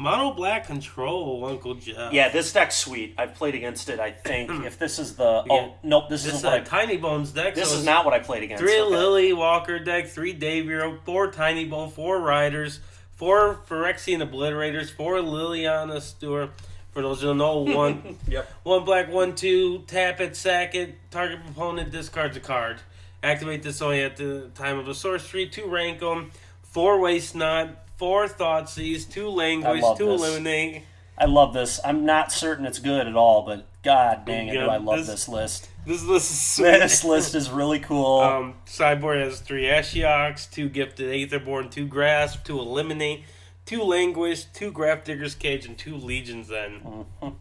Speaker 2: Mono Black Control, Uncle Jeff.
Speaker 3: Yeah, this deck's sweet. I've played against it, I think. If this is the... Oh, nope, this is
Speaker 2: a Tiny Bones deck.
Speaker 3: This is not what I played against.
Speaker 2: 3 Lily Walker deck, 3 Daviro, 4 Tiny Bone, 4 Riders, 4 Phyrexian Obliterators, 4 Liliana Stewart, For those who don't know, one
Speaker 3: Yep.
Speaker 2: one black, 1/2, tap it, sack it, target opponent discards a card. Activate this only at the time of the sorcery. 2 rank 'em, 4 waste not, 4 Thoughtseize, 2 language,
Speaker 3: love
Speaker 2: 2
Speaker 3: this.
Speaker 2: eliminate.
Speaker 3: I love this. I'm not certain it's good at all, but god dang it,
Speaker 2: Yeah,
Speaker 3: do I love this list.
Speaker 2: This list is sweet.
Speaker 3: This list is really cool.
Speaker 2: Sideboard has 3 Ashioks, 2 Gifted Aetherborn, 2 Grasp, 2 Eliminate, 2 Languish, 2 Graph Digger's Cage, and 2 Legions then.
Speaker 3: Mm-hmm.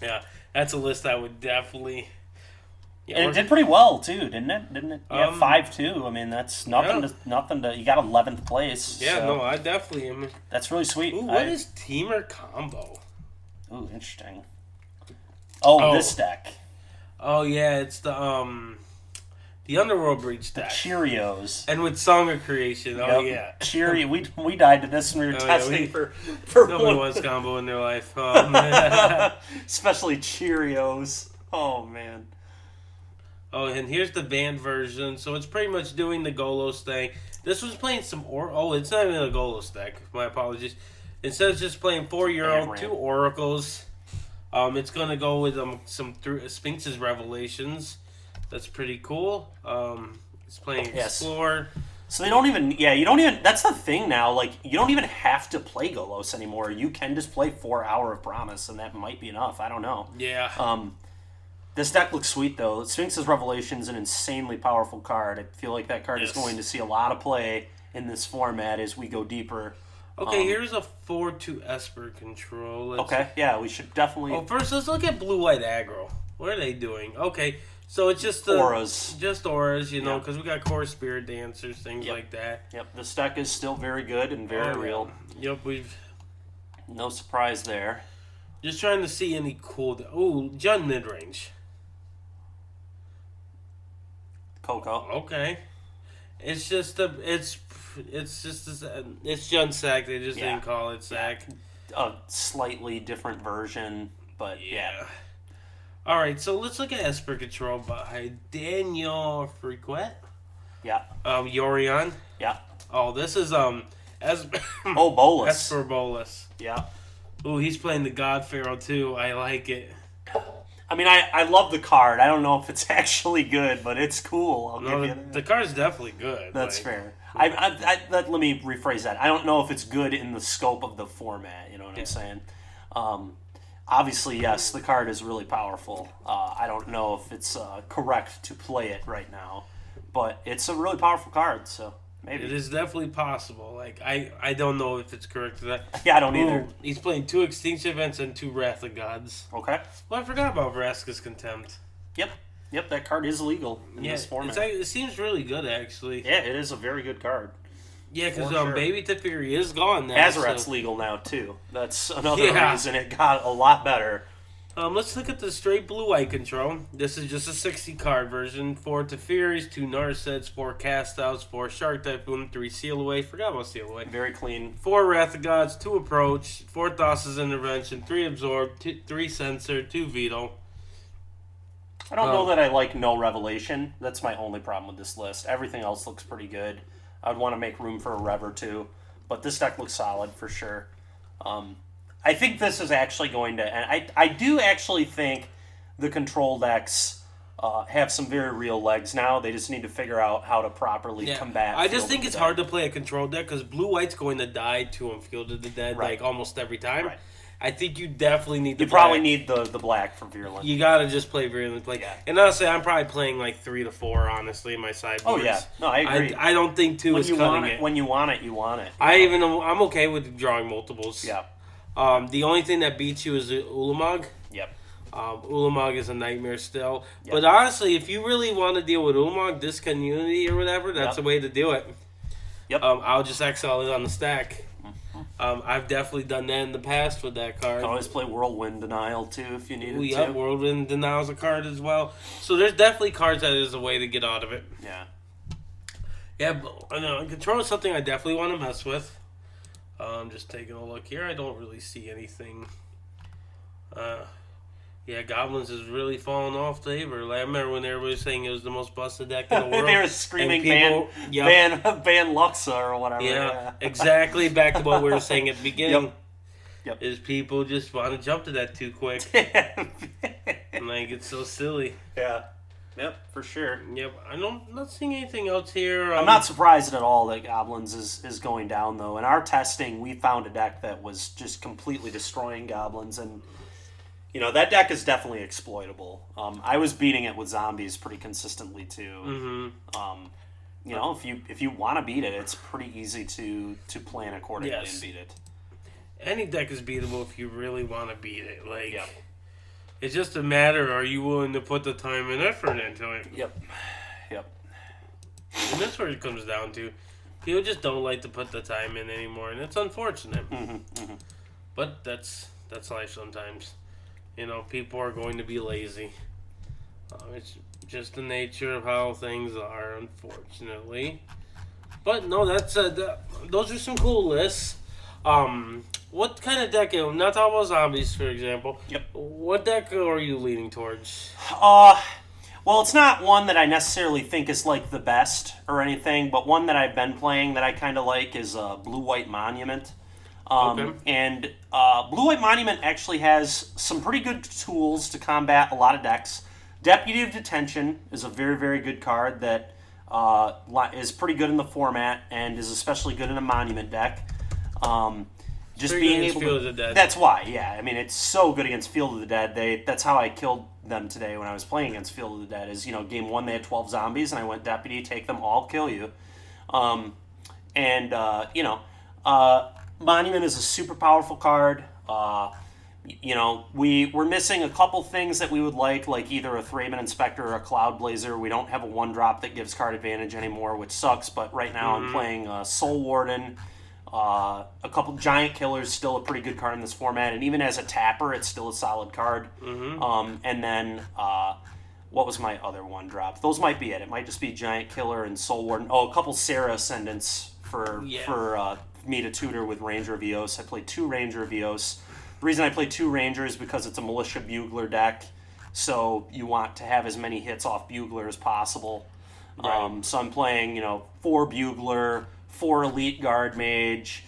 Speaker 2: Yeah, that's a list I would definitely... Yeah,
Speaker 3: And it did pretty well too, didn't it? Didn't it? Yeah, 5-2. I mean, that's nothing.
Speaker 2: Yeah.
Speaker 3: Nothing to. You got 11th place.
Speaker 2: Yeah,
Speaker 3: so
Speaker 2: no, I definitely am.
Speaker 3: that's really sweet.
Speaker 2: Ooh, what is Teamer Combo?
Speaker 3: Ooh, interesting. Oh, this deck,
Speaker 2: Oh yeah, it's the Underworld Breach deck.
Speaker 3: Cheerios.
Speaker 2: And with Song of Creation, oh yeah.
Speaker 3: Cheerio. We died to this when we were
Speaker 2: Oh,
Speaker 3: testing
Speaker 2: yeah,
Speaker 3: for
Speaker 2: Nobody
Speaker 3: one.
Speaker 2: wants combo in their life.
Speaker 3: Especially Cheerios. Oh man.
Speaker 2: Oh, and here's the banned version. So it's pretty much doing the Golos thing. This was playing some Oh, it's not even a Golos deck. My apologies. Instead of just playing 4 Euro, 2 Oracles. It's gonna go with some Sphinx's Revelations. That's pretty cool. It's playing Explore.
Speaker 3: So they don't even. Yeah, you don't even. That's the thing now. Like you don't even have to play Golos anymore. You can just play 4 Hour of Promise, and that might be enough. I don't know.
Speaker 2: Yeah.
Speaker 3: This deck looks sweet, though. Sphinx's Revelation is an insanely powerful card. I feel like that card is going to see a lot of play in this format as we go deeper.
Speaker 2: Okay, here's a 4/2 Esper control.
Speaker 3: Yeah, we should definitely...
Speaker 2: Oh, first, let's look at Blue-White Aggro. What are they doing? Okay, so it's just the...
Speaker 3: Auras.
Speaker 2: Just auras, you know, because we got Core Spirit Dancers, things like that.
Speaker 3: Yep, this deck is still very good and very real.
Speaker 2: Yep, we've...
Speaker 3: No surprise there.
Speaker 2: Just trying to see any cool... Ooh, Jund Midrange.
Speaker 3: Coco.
Speaker 2: Okay. It's just a... It's Jund Sack. They just didn't call it Sack.
Speaker 3: A slightly different version, but yeah.
Speaker 2: All right, so let's look at Esper Control by Daniel Frequet.
Speaker 3: Yeah.
Speaker 2: Yorion.
Speaker 3: Yeah.
Speaker 2: Oh, this is
Speaker 3: Bolus.
Speaker 2: Esper Bolus.
Speaker 3: Yeah.
Speaker 2: Ooh, he's playing the God Pharaoh too. I like it.
Speaker 3: I mean, I love the card. I don't know if it's actually good, but it's cool. I'll give you that.
Speaker 2: The card's definitely good.
Speaker 3: That's fair. Let me rephrase that. I don't know if it's good in the scope of the format. You know what I'm saying? Obviously, yes, the card is really powerful. I don't know if it's correct to play it right now, but it's a really powerful card, so maybe.
Speaker 2: It is definitely possible. Like, I don't know if it's correct to that.
Speaker 3: Yeah, I don't either.
Speaker 2: He's playing 2 Extinction Events and 2 Wrath of Gods.
Speaker 3: Okay.
Speaker 2: Well, I forgot about Vraska's Contempt.
Speaker 3: Yep, that card is legal in this format.
Speaker 2: It seems really good, actually.
Speaker 3: Yeah, it is a very good card.
Speaker 2: Yeah, because Baby Teferi is gone now.
Speaker 3: Azeroth's legal now, too. That's another reason it got a lot better.
Speaker 2: Let's look at the straight blue-white control. This is just a 60-card version. 4 Teferis, 2 Narsets, 4 Cast-Outs, 4 Shark Typhoon, 3 Seal Away. Forgot about Seal Away.
Speaker 3: Very clean.
Speaker 2: 4 Wrath of Gods, 2 Approach, 4 Thassa's Intervention, 3 Absorb, 3 Censor, 2 Veto.
Speaker 3: I don't know that I like No Revelation. That's my only problem with this list. Everything else looks pretty good. I'd want to make room for a Rev or 2. But this deck looks solid for sure. I think this is actually going to... And I do actually think the control decks have some very real legs now. They just need to figure out how to properly combat.
Speaker 2: I just think it's hard to play a control deck because blue-white's going to die to him, Field of the Dead, like almost every time. Right. I think you definitely need the black.
Speaker 3: Probably need the black for Virulent.
Speaker 2: You gotta just play Virulent. And honestly, I'm probably playing like 3 to 4, honestly, in my sideboards.
Speaker 3: Oh, yeah. No, I agree.
Speaker 2: I don't think 2 is cutting it.
Speaker 3: When you want it, you want it.
Speaker 2: I'm okay with drawing multiples.
Speaker 3: Yeah.
Speaker 2: The only thing that beats you is Ulamog.
Speaker 3: Yep.
Speaker 2: Ulamog is a nightmare still. Yep. But honestly, if you really want to deal with Ulamog, this community or whatever, that's the way to do it.
Speaker 3: Yep.
Speaker 2: I'll just exile it on the stack. I've definitely done that in the past with that card.
Speaker 3: You can always play Whirlwind Denial, too, if you needed to.
Speaker 2: Yeah, Whirlwind Denial's a card as well. So there's definitely cards that is a way to get out of it.
Speaker 3: Yeah.
Speaker 2: Yeah, but Control is something I definitely want to mess with. Just taking a look here. I don't really see anything. Yeah, Goblins is really falling off the favor. I remember when everybody was saying it was the most busted deck in the world.
Speaker 3: They were screaming ban Luxa or whatever.
Speaker 2: Yeah, exactly. Back to what we were saying at the beginning.
Speaker 3: Yep.
Speaker 2: is people just want to jump to that too quick. Like, it's so silly.
Speaker 3: Yeah. Yep, for sure.
Speaker 2: Yep, I'm not seeing anything else here.
Speaker 3: I'm not surprised at all that Goblins is going down, though. In our testing, we found a deck that was just completely destroying Goblins, and, that deck is definitely exploitable. I was beating it with Zombies pretty consistently, too. Mm-hmm. If you want to beat it, it's pretty easy to plan accordingly and beat it.
Speaker 2: Any deck is beatable if you really want to beat it. Like,
Speaker 3: Yep.
Speaker 2: It's just a matter, are you willing to put the time and effort into it?
Speaker 3: Yep.
Speaker 2: And that's where it comes down to. People just don't like to put the time in anymore, and it's unfortunate.
Speaker 3: Mm-hmm.
Speaker 2: But that's life sometimes. People are going to be lazy. It's just the nature of how things are, unfortunately. But no, those are some cool lists. What kind of deck? I'm not talking about Zombies, for example.
Speaker 3: Yep.
Speaker 2: What deck are you leaning towards?
Speaker 3: Well, it's not one that I necessarily think is like the best or anything, but one that I've been playing that I kind of like is Blue-White Monument.
Speaker 2: Okay.
Speaker 3: And Blue-White Monument actually has some pretty good tools to combat a lot of decks. Deputy of Detention is a very, very good card that is pretty good in the format and is especially good in a Monument deck. Just being able
Speaker 2: Field of the Dead.
Speaker 3: That's why, yeah. I mean, it's so good against Field of the Dead. That's how I killed them today when I was playing against Field of the Dead. Is game 1 they had 12 zombies and I went Deputy, take them all, kill you. Monument is a super powerful card. We're missing a couple things that we would like either a Thraben Inspector or a Cloud Blazer. We don't have a 1-drop that gives card advantage anymore, which sucks, but right now I'm playing Soul Warden. A couple Giant Killers, still a pretty good card in this format, and even as a tapper, it's still a solid card. And then, what was my other 1-drop? Those might be it. It might just be Giant Killer and Soul Warden. Oh, a couple Sarah Ascendants for me to tutor with Ranger of Eos. I played 2 Ranger of Eos. The reason I played 2 Ranger is because it's a Militia Bugler deck, so you want to have as many hits off Bugler as possible.
Speaker 2: Right.
Speaker 3: So I'm playing, 4 Bugler, 4 Elite Guard Mage,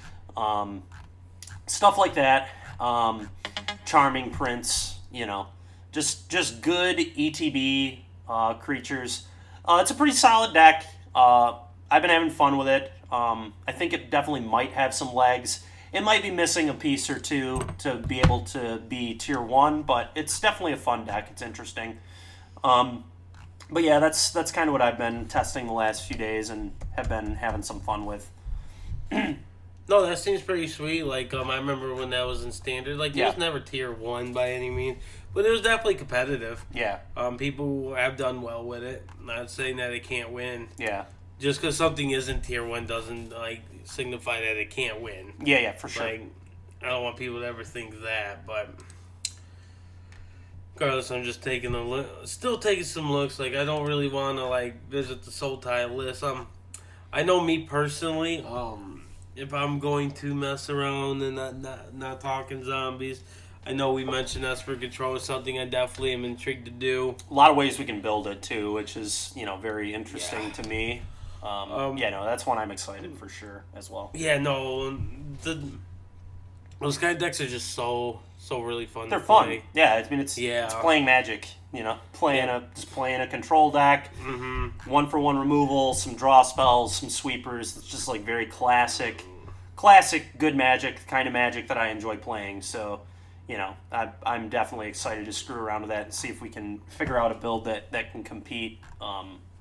Speaker 3: stuff like that. Charming Prince, just good ETB creatures. It's a pretty solid deck. I've been having fun with it. I think it definitely might have some legs. It might be missing a piece or two to be able to be tier 1, but it's definitely a fun deck. It's interesting. But yeah, that's kind of what I've been testing the last few days and have been having some fun with.
Speaker 2: No, that seems pretty sweet. Like, I remember when that was in Standard. Like, it was never tier 1 by any means, but it was definitely competitive.
Speaker 3: Yeah.
Speaker 2: People have done well with it. Not saying that it can't win.
Speaker 3: Yeah.
Speaker 2: Just because something isn't tier 1 doesn't, signify that it can't win.
Speaker 3: Yeah, for sure.
Speaker 2: Like, I don't want people to ever think that, but regardless, I'm just taking still taking some looks. Like, I don't really want to visit the Soul Tide list. I know me personally. If I'm going to mess around and not talking zombies, I know we mentioned Esper Control is something I definitely am intrigued to do.
Speaker 3: A lot of ways we can build it too, which is very interesting to me. That's one I'm excited for sure as well.
Speaker 2: Yeah, no, those kind of decks are just so really fun.
Speaker 3: They're
Speaker 2: to
Speaker 3: fun.
Speaker 2: play.
Speaker 3: Yeah, I mean it's playing Magic. Playing a control deck. 1-for-1 removal, some draw spells, some sweepers. It's just very classic good Magic, the kind of Magic that I enjoy playing. So, I'm definitely excited to screw around with that and see if we can figure out a build that can compete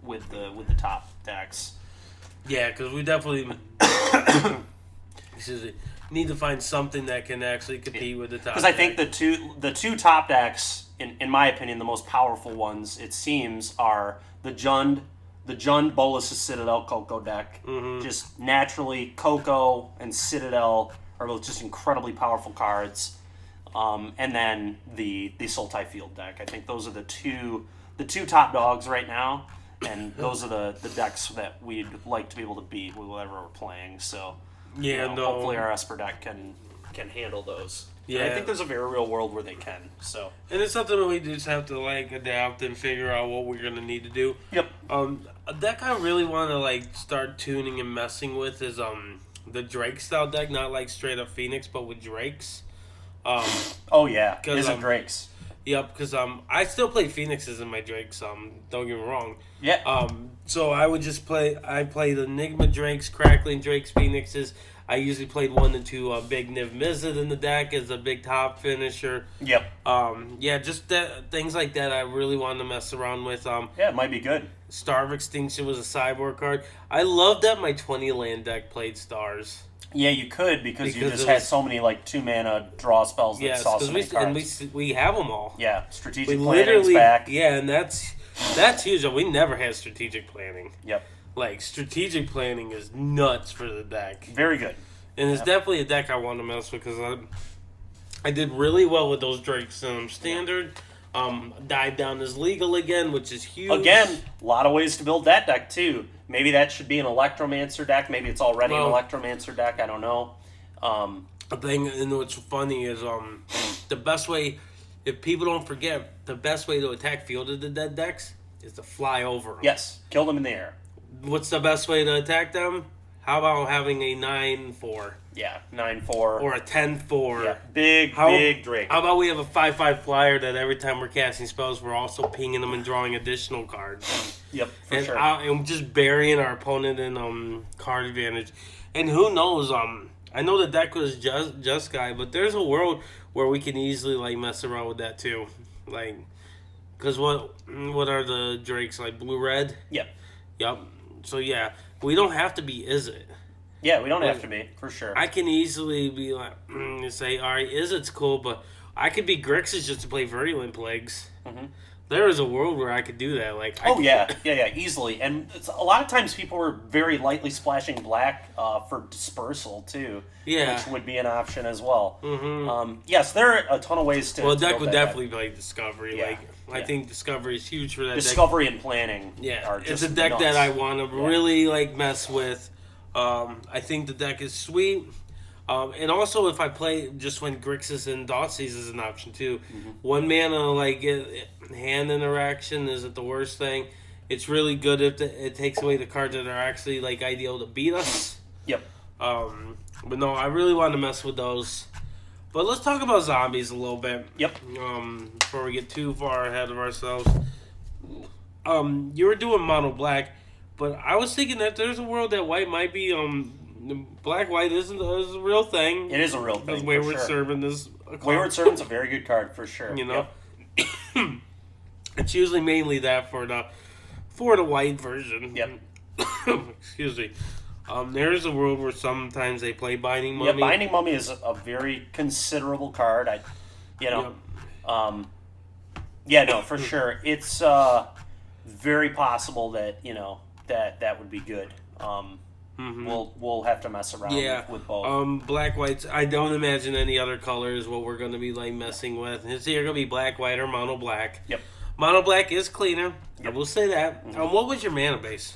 Speaker 3: with the top decks.
Speaker 2: Yeah, because we definitely need to find something that can actually compete with the top.
Speaker 3: Because I think the two top decks, in my opinion, the most powerful ones, it seems, are the Jund Bolas' Citadel Coco deck. Just naturally, Coco and Citadel are both just incredibly powerful cards. And then the Sultai Field deck. I think those are the two top dogs right now. And those are the decks that we'd like to be able to beat with whatever we're playing. So, hopefully our Esper deck can handle those. Yeah, and I think there's a very real world where they can. So,
Speaker 2: and it's something that we just have to adapt and figure out what we're gonna need to do.
Speaker 3: Yep.
Speaker 2: A deck I really want to start tuning and messing with is the Drake style deck, not straight up Phoenix, but with Drakes.
Speaker 3: Oh yeah,
Speaker 2: 'Cause,
Speaker 3: Izzet Drakes.
Speaker 2: Yep, because I still play Phoenixes in my Drakes. Don't get me wrong.
Speaker 3: Yeah.
Speaker 2: So I would just play. I played Enigma Drakes, Crackling Drakes, Phoenixes. I usually played 1 and 2 Big Niv Mizzet in the deck as a big top finisher.
Speaker 3: Yep.
Speaker 2: Yeah, just things like that. I really wanted to mess around with.
Speaker 3: Yeah, it might be good.
Speaker 2: Star of Extinction was a sideboard card. I love that my 20 land deck played stars.
Speaker 3: Yeah, you could because you just
Speaker 2: it
Speaker 3: had
Speaker 2: was-
Speaker 3: so many 2-mana draw spells that
Speaker 2: Yes,
Speaker 3: saw so
Speaker 2: because
Speaker 3: many cards.
Speaker 2: we have them all.
Speaker 3: Yeah,
Speaker 2: We
Speaker 3: strategic planning's
Speaker 2: literally,
Speaker 3: back.
Speaker 2: yeah, and that's huge. We never had strategic planning.
Speaker 3: Yep.
Speaker 2: Like, strategic planning is nuts for the deck.
Speaker 3: Very good.
Speaker 2: And it's definitely a deck I want to mess with because I did really well with those Drakes standard. Dive down is legal again, which is huge.
Speaker 3: Again, a lot of ways to build that deck, too. Maybe that should be an Electromancer deck. Maybe it's already an Electromancer deck. I don't know.
Speaker 2: The thing, and what's funny is the best way, if people don't forget, the best way to attack Field of the Dead decks is to fly over them.
Speaker 3: Yes, kill them in the air.
Speaker 2: What's the best way to attack them? How about having a 9/4
Speaker 3: Yeah, 9/4.
Speaker 2: or a 10/4?
Speaker 3: Yeah, big Drake.
Speaker 2: How about we have a 5/5 flyer that every time we're casting spells, we're also pinging them and drawing additional cards.
Speaker 3: Yep, for
Speaker 2: And,
Speaker 3: sure.
Speaker 2: and just burying our opponent in card advantage. And who knows? I know the deck was just guy, but there's a world where we can easily mess around with that too. Because what are the Drakes like? Blue red.
Speaker 3: Yep.
Speaker 2: Yep. So yeah, we don't have to be Izzet.
Speaker 3: Yeah, we don't have to be, for sure.
Speaker 2: I can easily be say, all right, Izzet's cool, but I could be Grixis just to play Virulent Plagues.
Speaker 3: Mm-hmm.
Speaker 2: There is a world where I could do that.
Speaker 3: Yeah, easily. And a lot of times people were very lightly splashing black for dispersal, too.
Speaker 2: Yeah.
Speaker 3: Which would be an option as well.
Speaker 2: Mm-hmm.
Speaker 3: Yes, there are a ton of ways to
Speaker 2: Well,
Speaker 3: to
Speaker 2: the deck
Speaker 3: build
Speaker 2: would
Speaker 3: that
Speaker 2: definitely play Discovery.
Speaker 3: Yeah.
Speaker 2: I think Discovery is huge for that
Speaker 3: Discovery and planning
Speaker 2: deck.
Speaker 3: are
Speaker 2: Yeah,
Speaker 3: just
Speaker 2: it's a deck
Speaker 3: nuts.
Speaker 2: that I want to really mess with. I think the deck is sweet. And also, if I play just when Grixis and Dotsies is an option too.
Speaker 3: Mm-hmm.
Speaker 2: 1 mana hand interaction isn't the worst thing. It's really good if it takes away the cards that are actually ideal to beat us.
Speaker 3: Yep.
Speaker 2: But no, I really want to mess with those. But let's talk about zombies a little bit.
Speaker 3: Yep.
Speaker 2: Before we get too far ahead of ourselves. You were doing mono black, but I was thinking that there's a world that white might be black-white is a real thing.
Speaker 3: It is a real thing.
Speaker 2: Because
Speaker 3: for
Speaker 2: Wayward
Speaker 3: sure.
Speaker 2: Servant is a card.
Speaker 3: Wayward Servant's a very good card for sure.
Speaker 2: You know,
Speaker 3: Yep.
Speaker 2: it's usually mainly that for the white version.
Speaker 3: Yep.
Speaker 2: Excuse me. There's a world where sometimes they play Binding Mummy.
Speaker 3: Yeah, Binding Mummy is a very considerable card. For sure. It's very possible that that would be good. We'll have to mess around with both.
Speaker 2: Black whites. I don't imagine any other color is what we're going to be messing with. It's either going to be black white or mono black.
Speaker 3: Yep.
Speaker 2: Mono black is cleaner.
Speaker 3: Yep.
Speaker 2: I will say that.
Speaker 3: Mm-hmm.
Speaker 2: What was your mana base?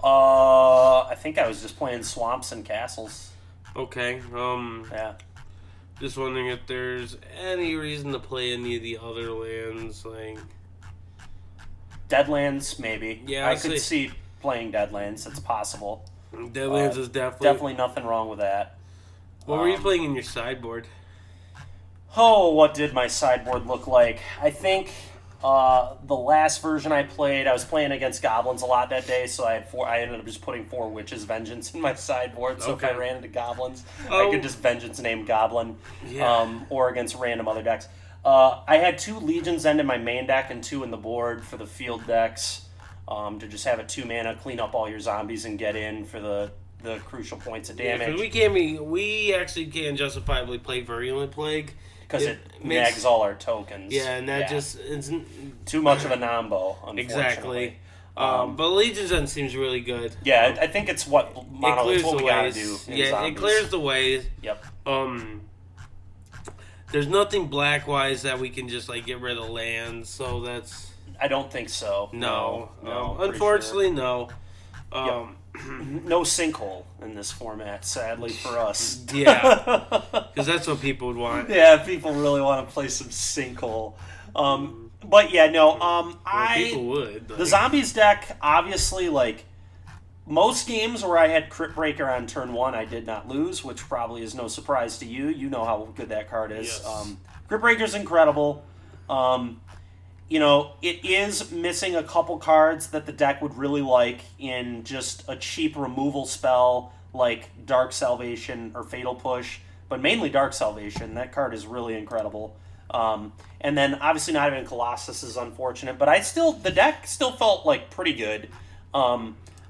Speaker 3: I think I was just playing swamps and castles.
Speaker 2: Okay.
Speaker 3: Yeah.
Speaker 2: Just wondering if there's any reason to play any of the other lands,
Speaker 3: Deadlands, maybe.
Speaker 2: Yeah,
Speaker 3: I could see playing Deadlands. It's possible.
Speaker 2: Deadlands is definitely
Speaker 3: nothing wrong with that.
Speaker 2: What were you playing in your sideboard?
Speaker 3: Oh, what did my sideboard look like? I think the last version I played, I was playing against goblins a lot that day, so I ended up just putting 4 Witches' Vengeance in my sideboard, so if I
Speaker 2: Okay.
Speaker 3: ran into goblins, I could just Vengeance name Goblin,
Speaker 2: Yeah.
Speaker 3: or against random other decks. I had 2 Legion's End in my main deck and 2 in the board for the field decks, to just have a 2 mana, clean up all your zombies and get in for the crucial points of
Speaker 2: Yeah,
Speaker 3: damage.
Speaker 2: 'cause we actually can't justifiably play Virulent Plague.
Speaker 3: Because it nags all our tokens.
Speaker 2: Yeah, and that just isn't
Speaker 3: too much of a nombo, unfortunately.
Speaker 2: exactly. But Legion's End seems really good.
Speaker 3: Yeah, I think it's what mono. It's what we gotta do. In zombies.
Speaker 2: It clears the ways.
Speaker 3: Yep.
Speaker 2: There's nothing black-wise that we can just get rid of lands, so that's
Speaker 3: I don't think so.
Speaker 2: no.
Speaker 3: pretty
Speaker 2: Unfortunately, no.
Speaker 3: sure. No sinkhole in this format, sadly for us.
Speaker 2: Yeah, because that's what people would want.
Speaker 3: Yeah, people really want to play some sinkhole. But yeah, no.
Speaker 2: People would.
Speaker 3: The zombies deck, obviously, most games where I had Crit Breaker on turn 1, I did not lose, which probably is no surprise to you. You know how good that card is.
Speaker 2: Yes.
Speaker 3: Crit Breaker's incredible. It is missing a couple cards that the deck would really like in just a cheap removal spell like Dark Salvation or Fatal Push, but mainly Dark Salvation. That card is really incredible. And then obviously not having Colossus is unfortunate, but the deck still felt like pretty good.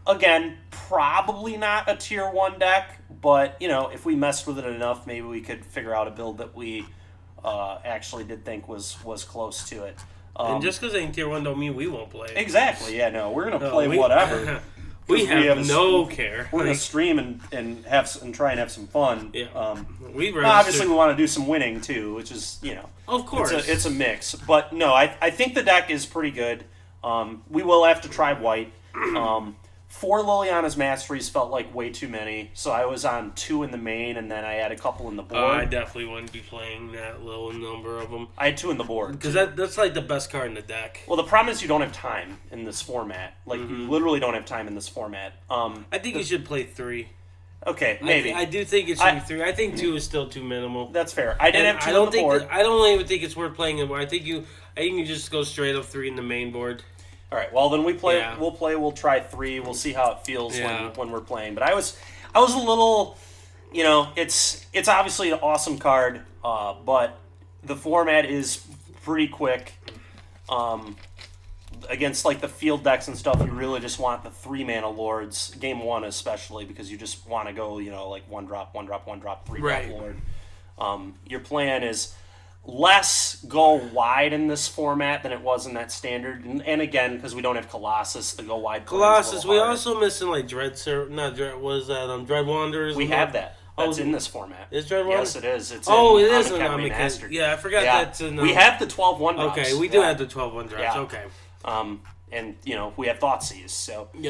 Speaker 3: Again, probably not a tier 1 deck, but if we messed with it enough, maybe we could figure out a build that we actually did think was close to it.
Speaker 2: And just because it ain't tier 1 don't mean we won't play it.
Speaker 3: Exactly, yeah, no, we're gonna play whatever.
Speaker 2: we have no care.
Speaker 3: We're gonna stream and try and have some fun.
Speaker 2: Yeah.
Speaker 3: Obviously, we want to do some winning too, which is
Speaker 2: of course
Speaker 3: it's a mix. But no, I think the deck is pretty good. We will have to try white. 4 Liliana's Masteries felt like way too many, so I was on 2 in the main, and then I had a couple in the board.
Speaker 2: I definitely wouldn't be playing that little number of them.
Speaker 3: I had 2 in the board.
Speaker 2: Because that's like the best card in the deck.
Speaker 3: Well, the problem is you don't have time in this format. Like, you literally don't have time in this format.
Speaker 2: I think you should play 3.
Speaker 3: Okay, maybe.
Speaker 2: I do think it should be 3. I think 2 is still too minimal.
Speaker 3: That's fair. I did have 2 on the board.
Speaker 2: I don't even think it's worth playing anymore. I think you just go straight up 3 in the main board.
Speaker 3: All right. Well, then we play.
Speaker 2: Yeah.
Speaker 3: We'll try 3. We'll see how it feels when we're playing. But I was a little, it's obviously an awesome card, but the format is pretty quick. Against like the field decks and stuff, you really just want the 3-mana lords, game 1 especially, because you just want to go, like 1 drop, 1 drop, 1 drop, 3 drop lord. Your plan is less go wide in this format than it was in that standard, and again, because we don't have Colossus, the go wide.
Speaker 2: Colossus, we also missing like Dread Wanderers.
Speaker 3: We have that. That's in this format.
Speaker 2: Is Dread Wanderers?
Speaker 3: Yes, it is. It's
Speaker 2: it is
Speaker 3: in
Speaker 2: an
Speaker 3: Amonkhet
Speaker 2: Amonkhet. Yeah, I forgot that's in.
Speaker 3: We have the 12 1-drops.
Speaker 2: Okay, we do have the 12 1-drops.
Speaker 3: Yeah.
Speaker 2: Okay.
Speaker 3: And we have Thoughtseize, so
Speaker 2: Is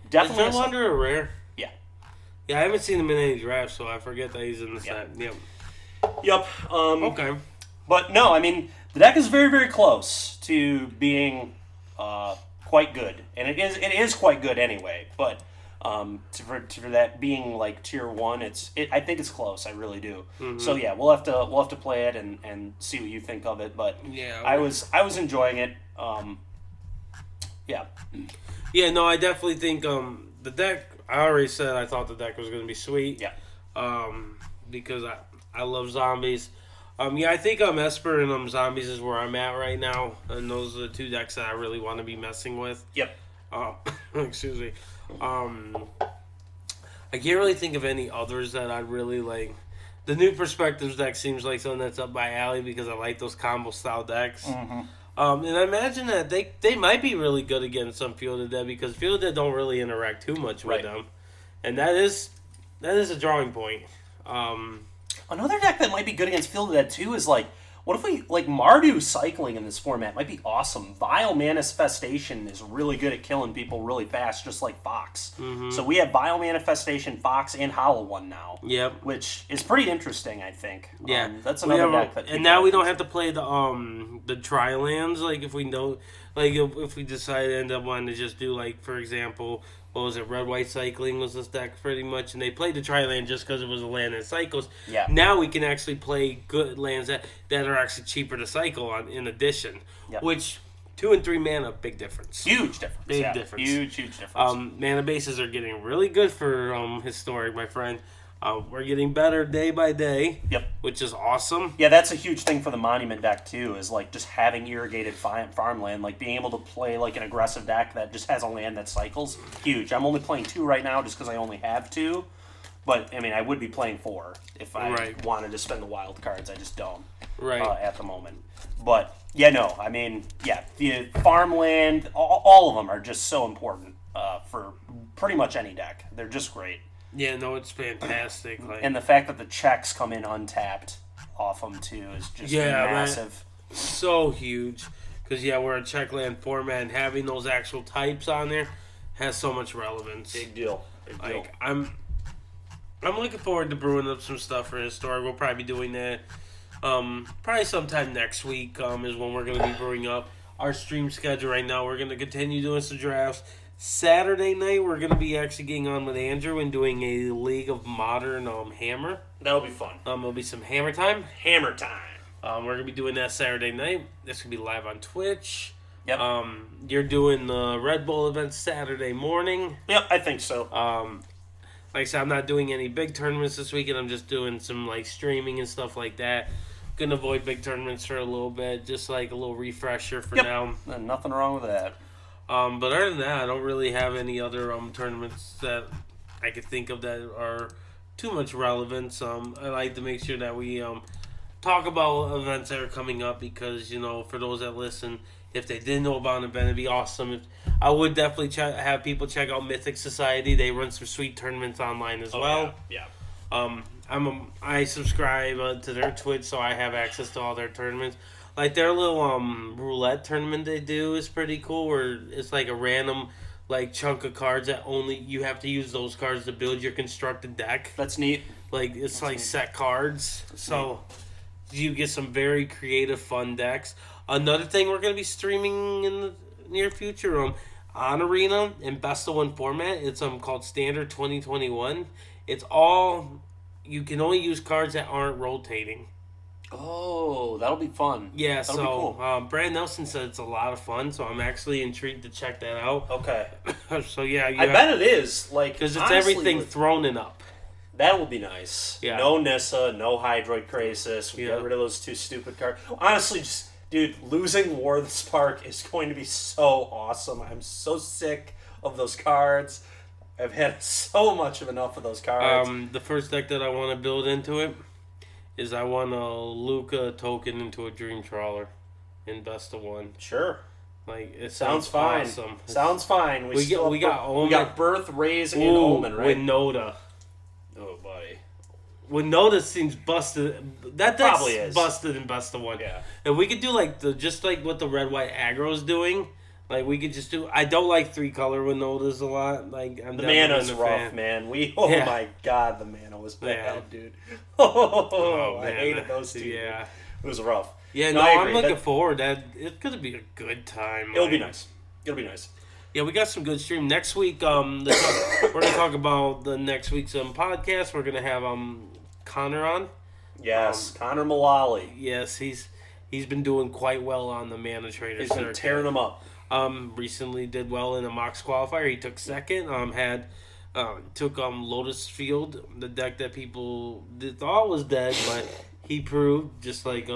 Speaker 3: definitely.
Speaker 2: Dread Wanderer rare?
Speaker 3: Yeah.
Speaker 2: Yeah, I haven't seen him in any drafts, so I forget that he's in the set. Yep.
Speaker 3: Yep.
Speaker 2: Okay.
Speaker 3: But no, I mean, the deck is very, very close to being quite good, and it is quite good anyway. But for that being like tier 1, I think it's close. I really do. Mm-hmm. So yeah, we'll have to play it and see what you think of it. But
Speaker 2: yeah,
Speaker 3: I was enjoying it. Yeah.
Speaker 2: Yeah. No, I definitely think the deck. I already said I thought the deck was going to be sweet.
Speaker 3: Yeah.
Speaker 2: Because I love zombies. I think Esper and Zombies is where I'm at right now, and those are the 2 decks that I really want to be messing with.
Speaker 3: Yep.
Speaker 2: Excuse me. I can't really think of any others that I'd really like. The New Perspectives deck seems like something that's up my alley because I like those combo style decks.
Speaker 3: Mm-hmm.
Speaker 2: And I imagine that they might be really good against some Fielded Dead because Fielded Dead don't really interact too much with them, and that is a drawing point.
Speaker 3: Another deck that might be good against Fielded Dead too is like, what if we like Mardu cycling in this format might be awesome. Vile Manifestation is really good at killing people really fast, just like Fox. Mm-hmm. So we have Vile Manifestation, Fox, and Hollow One now. Yep. Which is pretty interesting, I think.
Speaker 2: Yeah.
Speaker 3: That's another deck that.
Speaker 2: And now we don't have to play the tri-lands. Like if we know, like if we decide to end up wanting to just do like, for example, what was it? Red White Cycling was this deck pretty much, and they played the tri-land just because it was a land that cycles.
Speaker 3: Yeah.
Speaker 2: Now we can actually play good lands that are actually cheaper to cycle on in addition. Yep. Which 2 and 3 mana, big difference.
Speaker 3: Huge difference.
Speaker 2: Big difference.
Speaker 3: Huge difference.
Speaker 2: Mana bases are getting really good for Historic, my friend. We're getting better day by day.
Speaker 3: Yep.
Speaker 2: Which is awesome.
Speaker 3: Yeah, that's a huge thing for the Monument deck too, is like just having irrigated farmland, like being able to play like an aggressive deck that just has a land that cycles. Huge. I'm only playing 2 right now just because I only have 2. But, I mean, I would be playing 4 if I wanted to spend the wild cards. I just don't at the moment. But, yeah, no, I mean, yeah, the farmland, all of them are just so important for pretty much any deck. They're just great.
Speaker 2: Yeah, no, it's fantastic.
Speaker 3: And the fact that the checks come in untapped off them, too, is just massive.
Speaker 2: Man, so huge. Because, we're a check land format, and having those actual types on there has so much relevance.
Speaker 3: Big deal.
Speaker 2: I'm looking forward to brewing up some stuff for Historic. We'll probably be doing that probably sometime next week is when we're going to be brewing up our stream schedule right now. We're going to continue doing some drafts. Saturday night, we're going to be actually getting on with Andrew and doing a League of Modern Hammer.
Speaker 3: That'll be fun.
Speaker 2: It'll be some hammer time.
Speaker 3: Hammer time.
Speaker 2: We're going to be doing that Saturday night. That's going to be live on Twitch.
Speaker 3: Yep.
Speaker 2: You're doing the Red Bull event Saturday morning.
Speaker 3: Yep, I think so.
Speaker 2: Like I said, I'm not doing any big tournaments this weekend. I'm just doing some like streaming and stuff like that. Gonna avoid big tournaments for a little bit, just like a little refresher for now.
Speaker 3: Nothing wrong with that.
Speaker 2: But other than that, I don't really have any other tournaments that I could think of that are too much relevance. I like to make sure that we talk about events that are coming up because, you know, for those that listen, if they didn't know about an event, it'd be awesome. I would definitely have people check out Mythic Society. They run some sweet tournaments online as well.
Speaker 3: Yeah.
Speaker 2: I subscribe to their Twitch, so I have access to all their tournaments. Like their little roulette tournament they do is pretty cool, where it's like a random like chunk of cards that only you have to use those cards to build your constructed deck.
Speaker 3: That's neat.
Speaker 2: Like it's
Speaker 3: That's
Speaker 2: like
Speaker 3: neat.
Speaker 2: set cards,
Speaker 3: That's
Speaker 2: so you get some very creative, fun decks. Another thing we're gonna be streaming in the near future, on Arena in best of one format. It's called Standard 2021. It's all you can only use cards that aren't rotating.
Speaker 3: Oh, that'll be fun.
Speaker 2: Yeah,
Speaker 3: that'll
Speaker 2: so
Speaker 3: be cool.
Speaker 2: Brad Nelson said it's a lot of fun, so I'm actually intrigued to check that out.
Speaker 3: Okay.
Speaker 2: So yeah,
Speaker 3: I bet it is. Like,
Speaker 2: because it's
Speaker 3: honestly,
Speaker 2: everything thrown in up.
Speaker 3: That will be nice.
Speaker 2: Yeah.
Speaker 3: No Nissa, no Hydroid Crisis. We get rid of those two stupid cards. Honestly, just dude, losing War of the Spark is going to be so awesome. I'm so sick of those cards. I've had so much of enough of those cards.
Speaker 2: The first deck that I want to build into it is I want a Luca token into a Dream Trawler in best of one.
Speaker 3: Sure.
Speaker 2: Like it
Speaker 3: Sounds
Speaker 2: sounds
Speaker 3: fine.
Speaker 2: awesome.
Speaker 3: Sounds fine.
Speaker 2: We got Omen.
Speaker 3: We got Birth, Raising, and Omen, right?
Speaker 2: With Noda.
Speaker 3: Oh, buddy.
Speaker 2: When Noda seems busted, that deck's
Speaker 3: Probably is.
Speaker 2: busted in best of one.
Speaker 3: Yeah.
Speaker 2: And we could do like just like what the red white aggro's doing. Like we could just do. I don't like 3-color with Nodas a lot. Like
Speaker 3: The mana's rough, man.
Speaker 2: Yeah.
Speaker 3: My god, the mana was bad, dude.
Speaker 2: Oh,
Speaker 3: I
Speaker 2: man.
Speaker 3: hated those two.
Speaker 2: Yeah.
Speaker 3: It was rough.
Speaker 2: Yeah,
Speaker 3: I
Speaker 2: I'm
Speaker 3: agree.
Speaker 2: looking forward. That it's gonna be a good time.
Speaker 3: It'll be nice. It'll be nice.
Speaker 2: Yeah, we got some good stream next week. We're gonna talk about the next week's podcast. We're gonna have Connor on.
Speaker 3: Yes, Connor Mullally.
Speaker 2: Yes, he's been doing quite well on the Mana Trader.
Speaker 3: He's been tearing them up.
Speaker 2: Recently did well in a Mox qualifier. He took second. Took Lotus Field, the deck that people thought was dead, but he proved, just like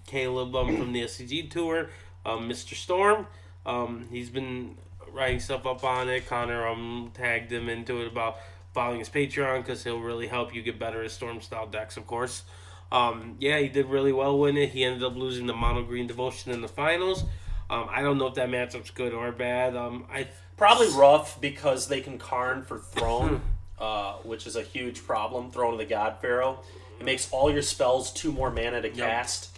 Speaker 2: Caleb from the SCG tour, Mr. Storm. He's been writing stuff up on it. Connor tagged him into it about following his Patreon because he'll really help you get better at Storm style decks, of course. Yeah, he did really well with it. He ended up losing the Mono Green Devotion in the finals. I don't know if that matchup's good or bad.
Speaker 3: Probably rough because they can Karn for Throne, which is a huge problem. Throne of the God Pharaoh. It makes all your spells 2 more mana to cast.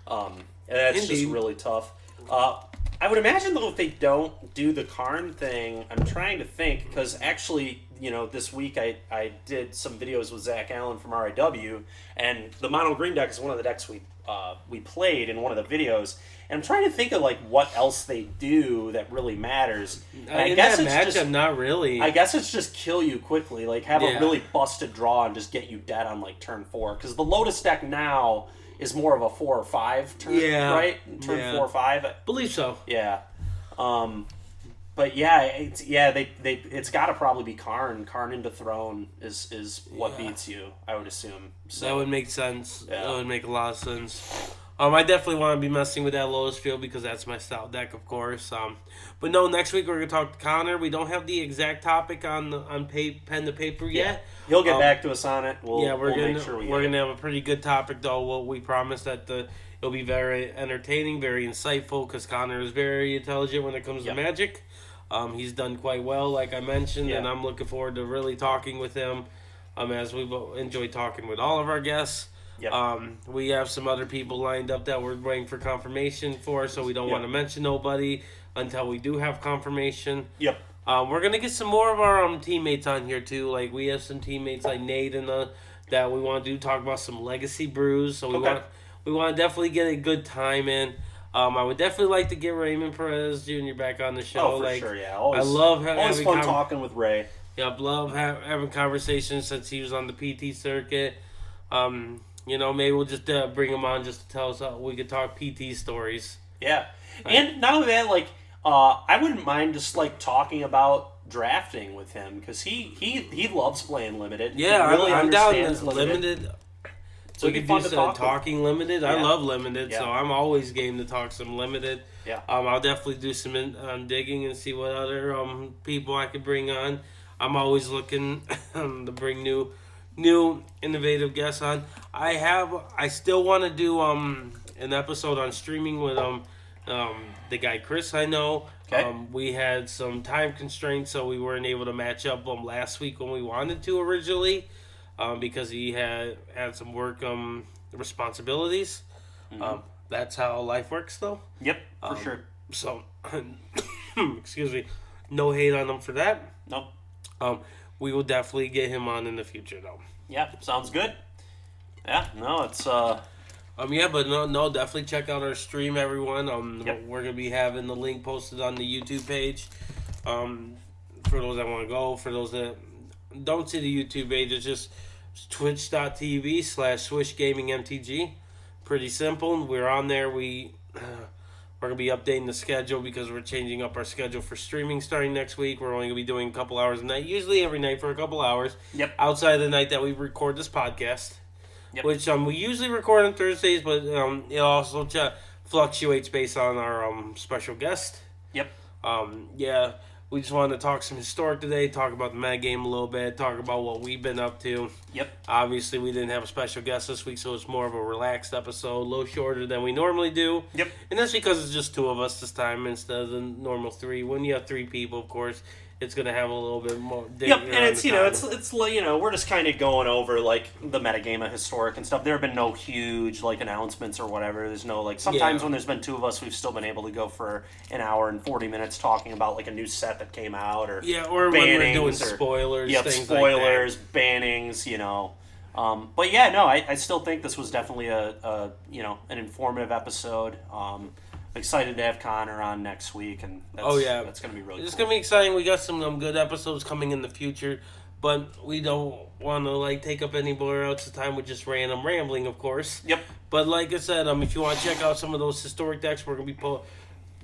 Speaker 3: And that's just really tough. I would imagine, though, if they don't do the Karn thing, I'm trying to think, because actually, you know, this week I did some videos with Zach Allen from RIW, and the Mono Green deck is one of the decks we played in one of the videos. And I'm trying to think of like what else they do that really matters. And I guess
Speaker 2: that
Speaker 3: it's
Speaker 2: matchup,
Speaker 3: just,
Speaker 2: not really.
Speaker 3: I guess it's just kill you quickly, like have a really busted draw and just get you dead on like turn 4. Because the Lotus deck now is more of a 4 or 5 turn, right? Turn 4 or 5.
Speaker 2: Believe so.
Speaker 3: Yeah. But yeah, it's got to probably be Karn. Karn into Throne is what beats you, I would assume. So
Speaker 2: that would make sense.
Speaker 3: Yeah.
Speaker 2: That would make a lot of sense. I definitely want to be messing with that Lotus Field because that's my style deck, of course. But no, next week we're gonna talk to Connor. We don't have the exact topic on pen to paper yet.
Speaker 3: He'll get back to us on it. We'll
Speaker 2: gonna
Speaker 3: make sure
Speaker 2: we're gonna have a pretty good topic though. We promise that it'll be very entertaining, very insightful because Connor is very intelligent when it comes to Magic. He's done quite well, like I mentioned, and I'm looking forward to really talking with him. As we've enjoyed talking with all of our guests.
Speaker 3: Yep.
Speaker 2: We have some other people lined up that we're waiting for confirmation for, so we don't want to mention nobody until we do have confirmation.
Speaker 3: Yep.
Speaker 2: We're gonna get some more of our teammates on here too. Like we have some teammates like Nate and that we want to talk about some legacy brews. So we want to definitely get a good time in. I would definitely like to get Raymond Perez Jr. back on the show.
Speaker 3: Oh, for
Speaker 2: like,
Speaker 3: sure, yeah.
Speaker 2: I love
Speaker 3: always
Speaker 2: having
Speaker 3: fun talking with Ray.
Speaker 2: Yeah, I love having conversations since he was on the PT circuit. Maybe we'll just bring him on just to tell us how we could talk PT stories.
Speaker 3: Yeah, and not only that, like I wouldn't mind just like talking about drafting with him because he loves playing limited.
Speaker 2: Yeah,
Speaker 3: he really
Speaker 2: I'm down
Speaker 3: understands
Speaker 2: with limited.
Speaker 3: So
Speaker 2: we
Speaker 3: it'd
Speaker 2: could
Speaker 3: be fun
Speaker 2: do
Speaker 3: to
Speaker 2: some
Speaker 3: talk
Speaker 2: talking limited.
Speaker 3: Yeah.
Speaker 2: I love limited,
Speaker 3: Yeah.
Speaker 2: so I'm always game to talk some limited.
Speaker 3: Yeah.
Speaker 2: I'll definitely do some digging and see what other people I could bring on. I'm always looking to bring new innovative guests on. I still want to do an episode on streaming with the guy Chris I know.
Speaker 3: Okay.
Speaker 2: We had some time constraints, so we weren't able to match up last week when we wanted to originally, because he had some work responsibilities.
Speaker 3: Mm-hmm.
Speaker 2: That's how life works, though.
Speaker 3: Yep, for sure.
Speaker 2: So, excuse me, no hate on him for that.
Speaker 3: Nope.
Speaker 2: We will definitely get him on in the future, though.
Speaker 3: Yeah, sounds good. Yeah, no, it's
Speaker 2: but no, definitely check out our stream, everyone.
Speaker 3: Yep.
Speaker 2: We're gonna be having the link posted on the YouTube page. For those that want to go, for those that don't see the YouTube page, it's just twitch.tv/Swish Gaming MTG. Pretty simple. We're on there. We're gonna be updating the schedule because we're changing up our schedule for streaming starting next week. We're only gonna be doing a couple hours a night, usually every night for a couple hours.
Speaker 3: Yep.
Speaker 2: Outside of the night that we record this podcast.
Speaker 3: Yep.
Speaker 2: Which we usually record on Thursdays, but it also fluctuates based on our special guest.
Speaker 3: Yep.
Speaker 2: We just wanted to talk some historic today, talk about the Mad Game a little bit, talk about what we've been up to.
Speaker 3: Yep.
Speaker 2: Obviously, we didn't have a special guest this week, so it's more of a relaxed episode, a little shorter than we normally do.
Speaker 3: Yep.
Speaker 2: And that's because it's just two of us this time instead of the normal three. When you have three people, of course, it's going to have a little bit more.
Speaker 3: Yep, and it's we're just kind of going over like the metagame of historic and stuff. There have been no huge like announcements or whatever. There's no like sometimes when there's been two of us, we've still been able to go for an hour and 40 minutes talking about like a new set that came out or
Speaker 2: or when we're doing spoilers.
Speaker 3: Yep,
Speaker 2: things
Speaker 3: spoilers,
Speaker 2: like
Speaker 3: bannings. But yeah, no, I still think this was definitely a an informative episode. Excited to have Connor on next week, and that's going to be really
Speaker 2: It's
Speaker 3: cool.
Speaker 2: going to be exciting. We got some good episodes coming in the future, but we don't want to take up any more else time with just random rambling, of course.
Speaker 3: Yep.
Speaker 2: But like I said, if you want to check out some of those historic decks, we're going to be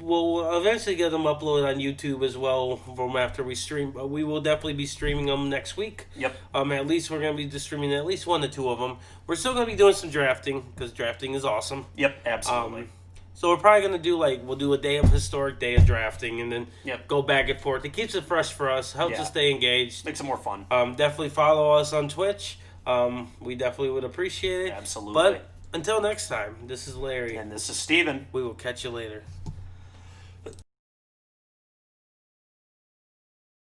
Speaker 2: we'll eventually get them uploaded on YouTube as well from after we stream. But we will definitely be streaming them next week.
Speaker 3: Yep.
Speaker 2: At least we're going to be streaming at least one to two of them. We're still going to be doing some drafting because drafting is awesome.
Speaker 3: Yep, absolutely.
Speaker 2: So we're probably going to do we'll do a day of historic, day of drafting, and then
Speaker 3: Yep.
Speaker 2: go back and forth. It keeps it fresh for us, helps us stay engaged.
Speaker 3: Makes it more fun.
Speaker 2: Definitely follow us on Twitch. We definitely would appreciate it.
Speaker 3: Absolutely.
Speaker 2: But until next time, this is Larry.
Speaker 3: And this is Steven.
Speaker 2: We will catch you later.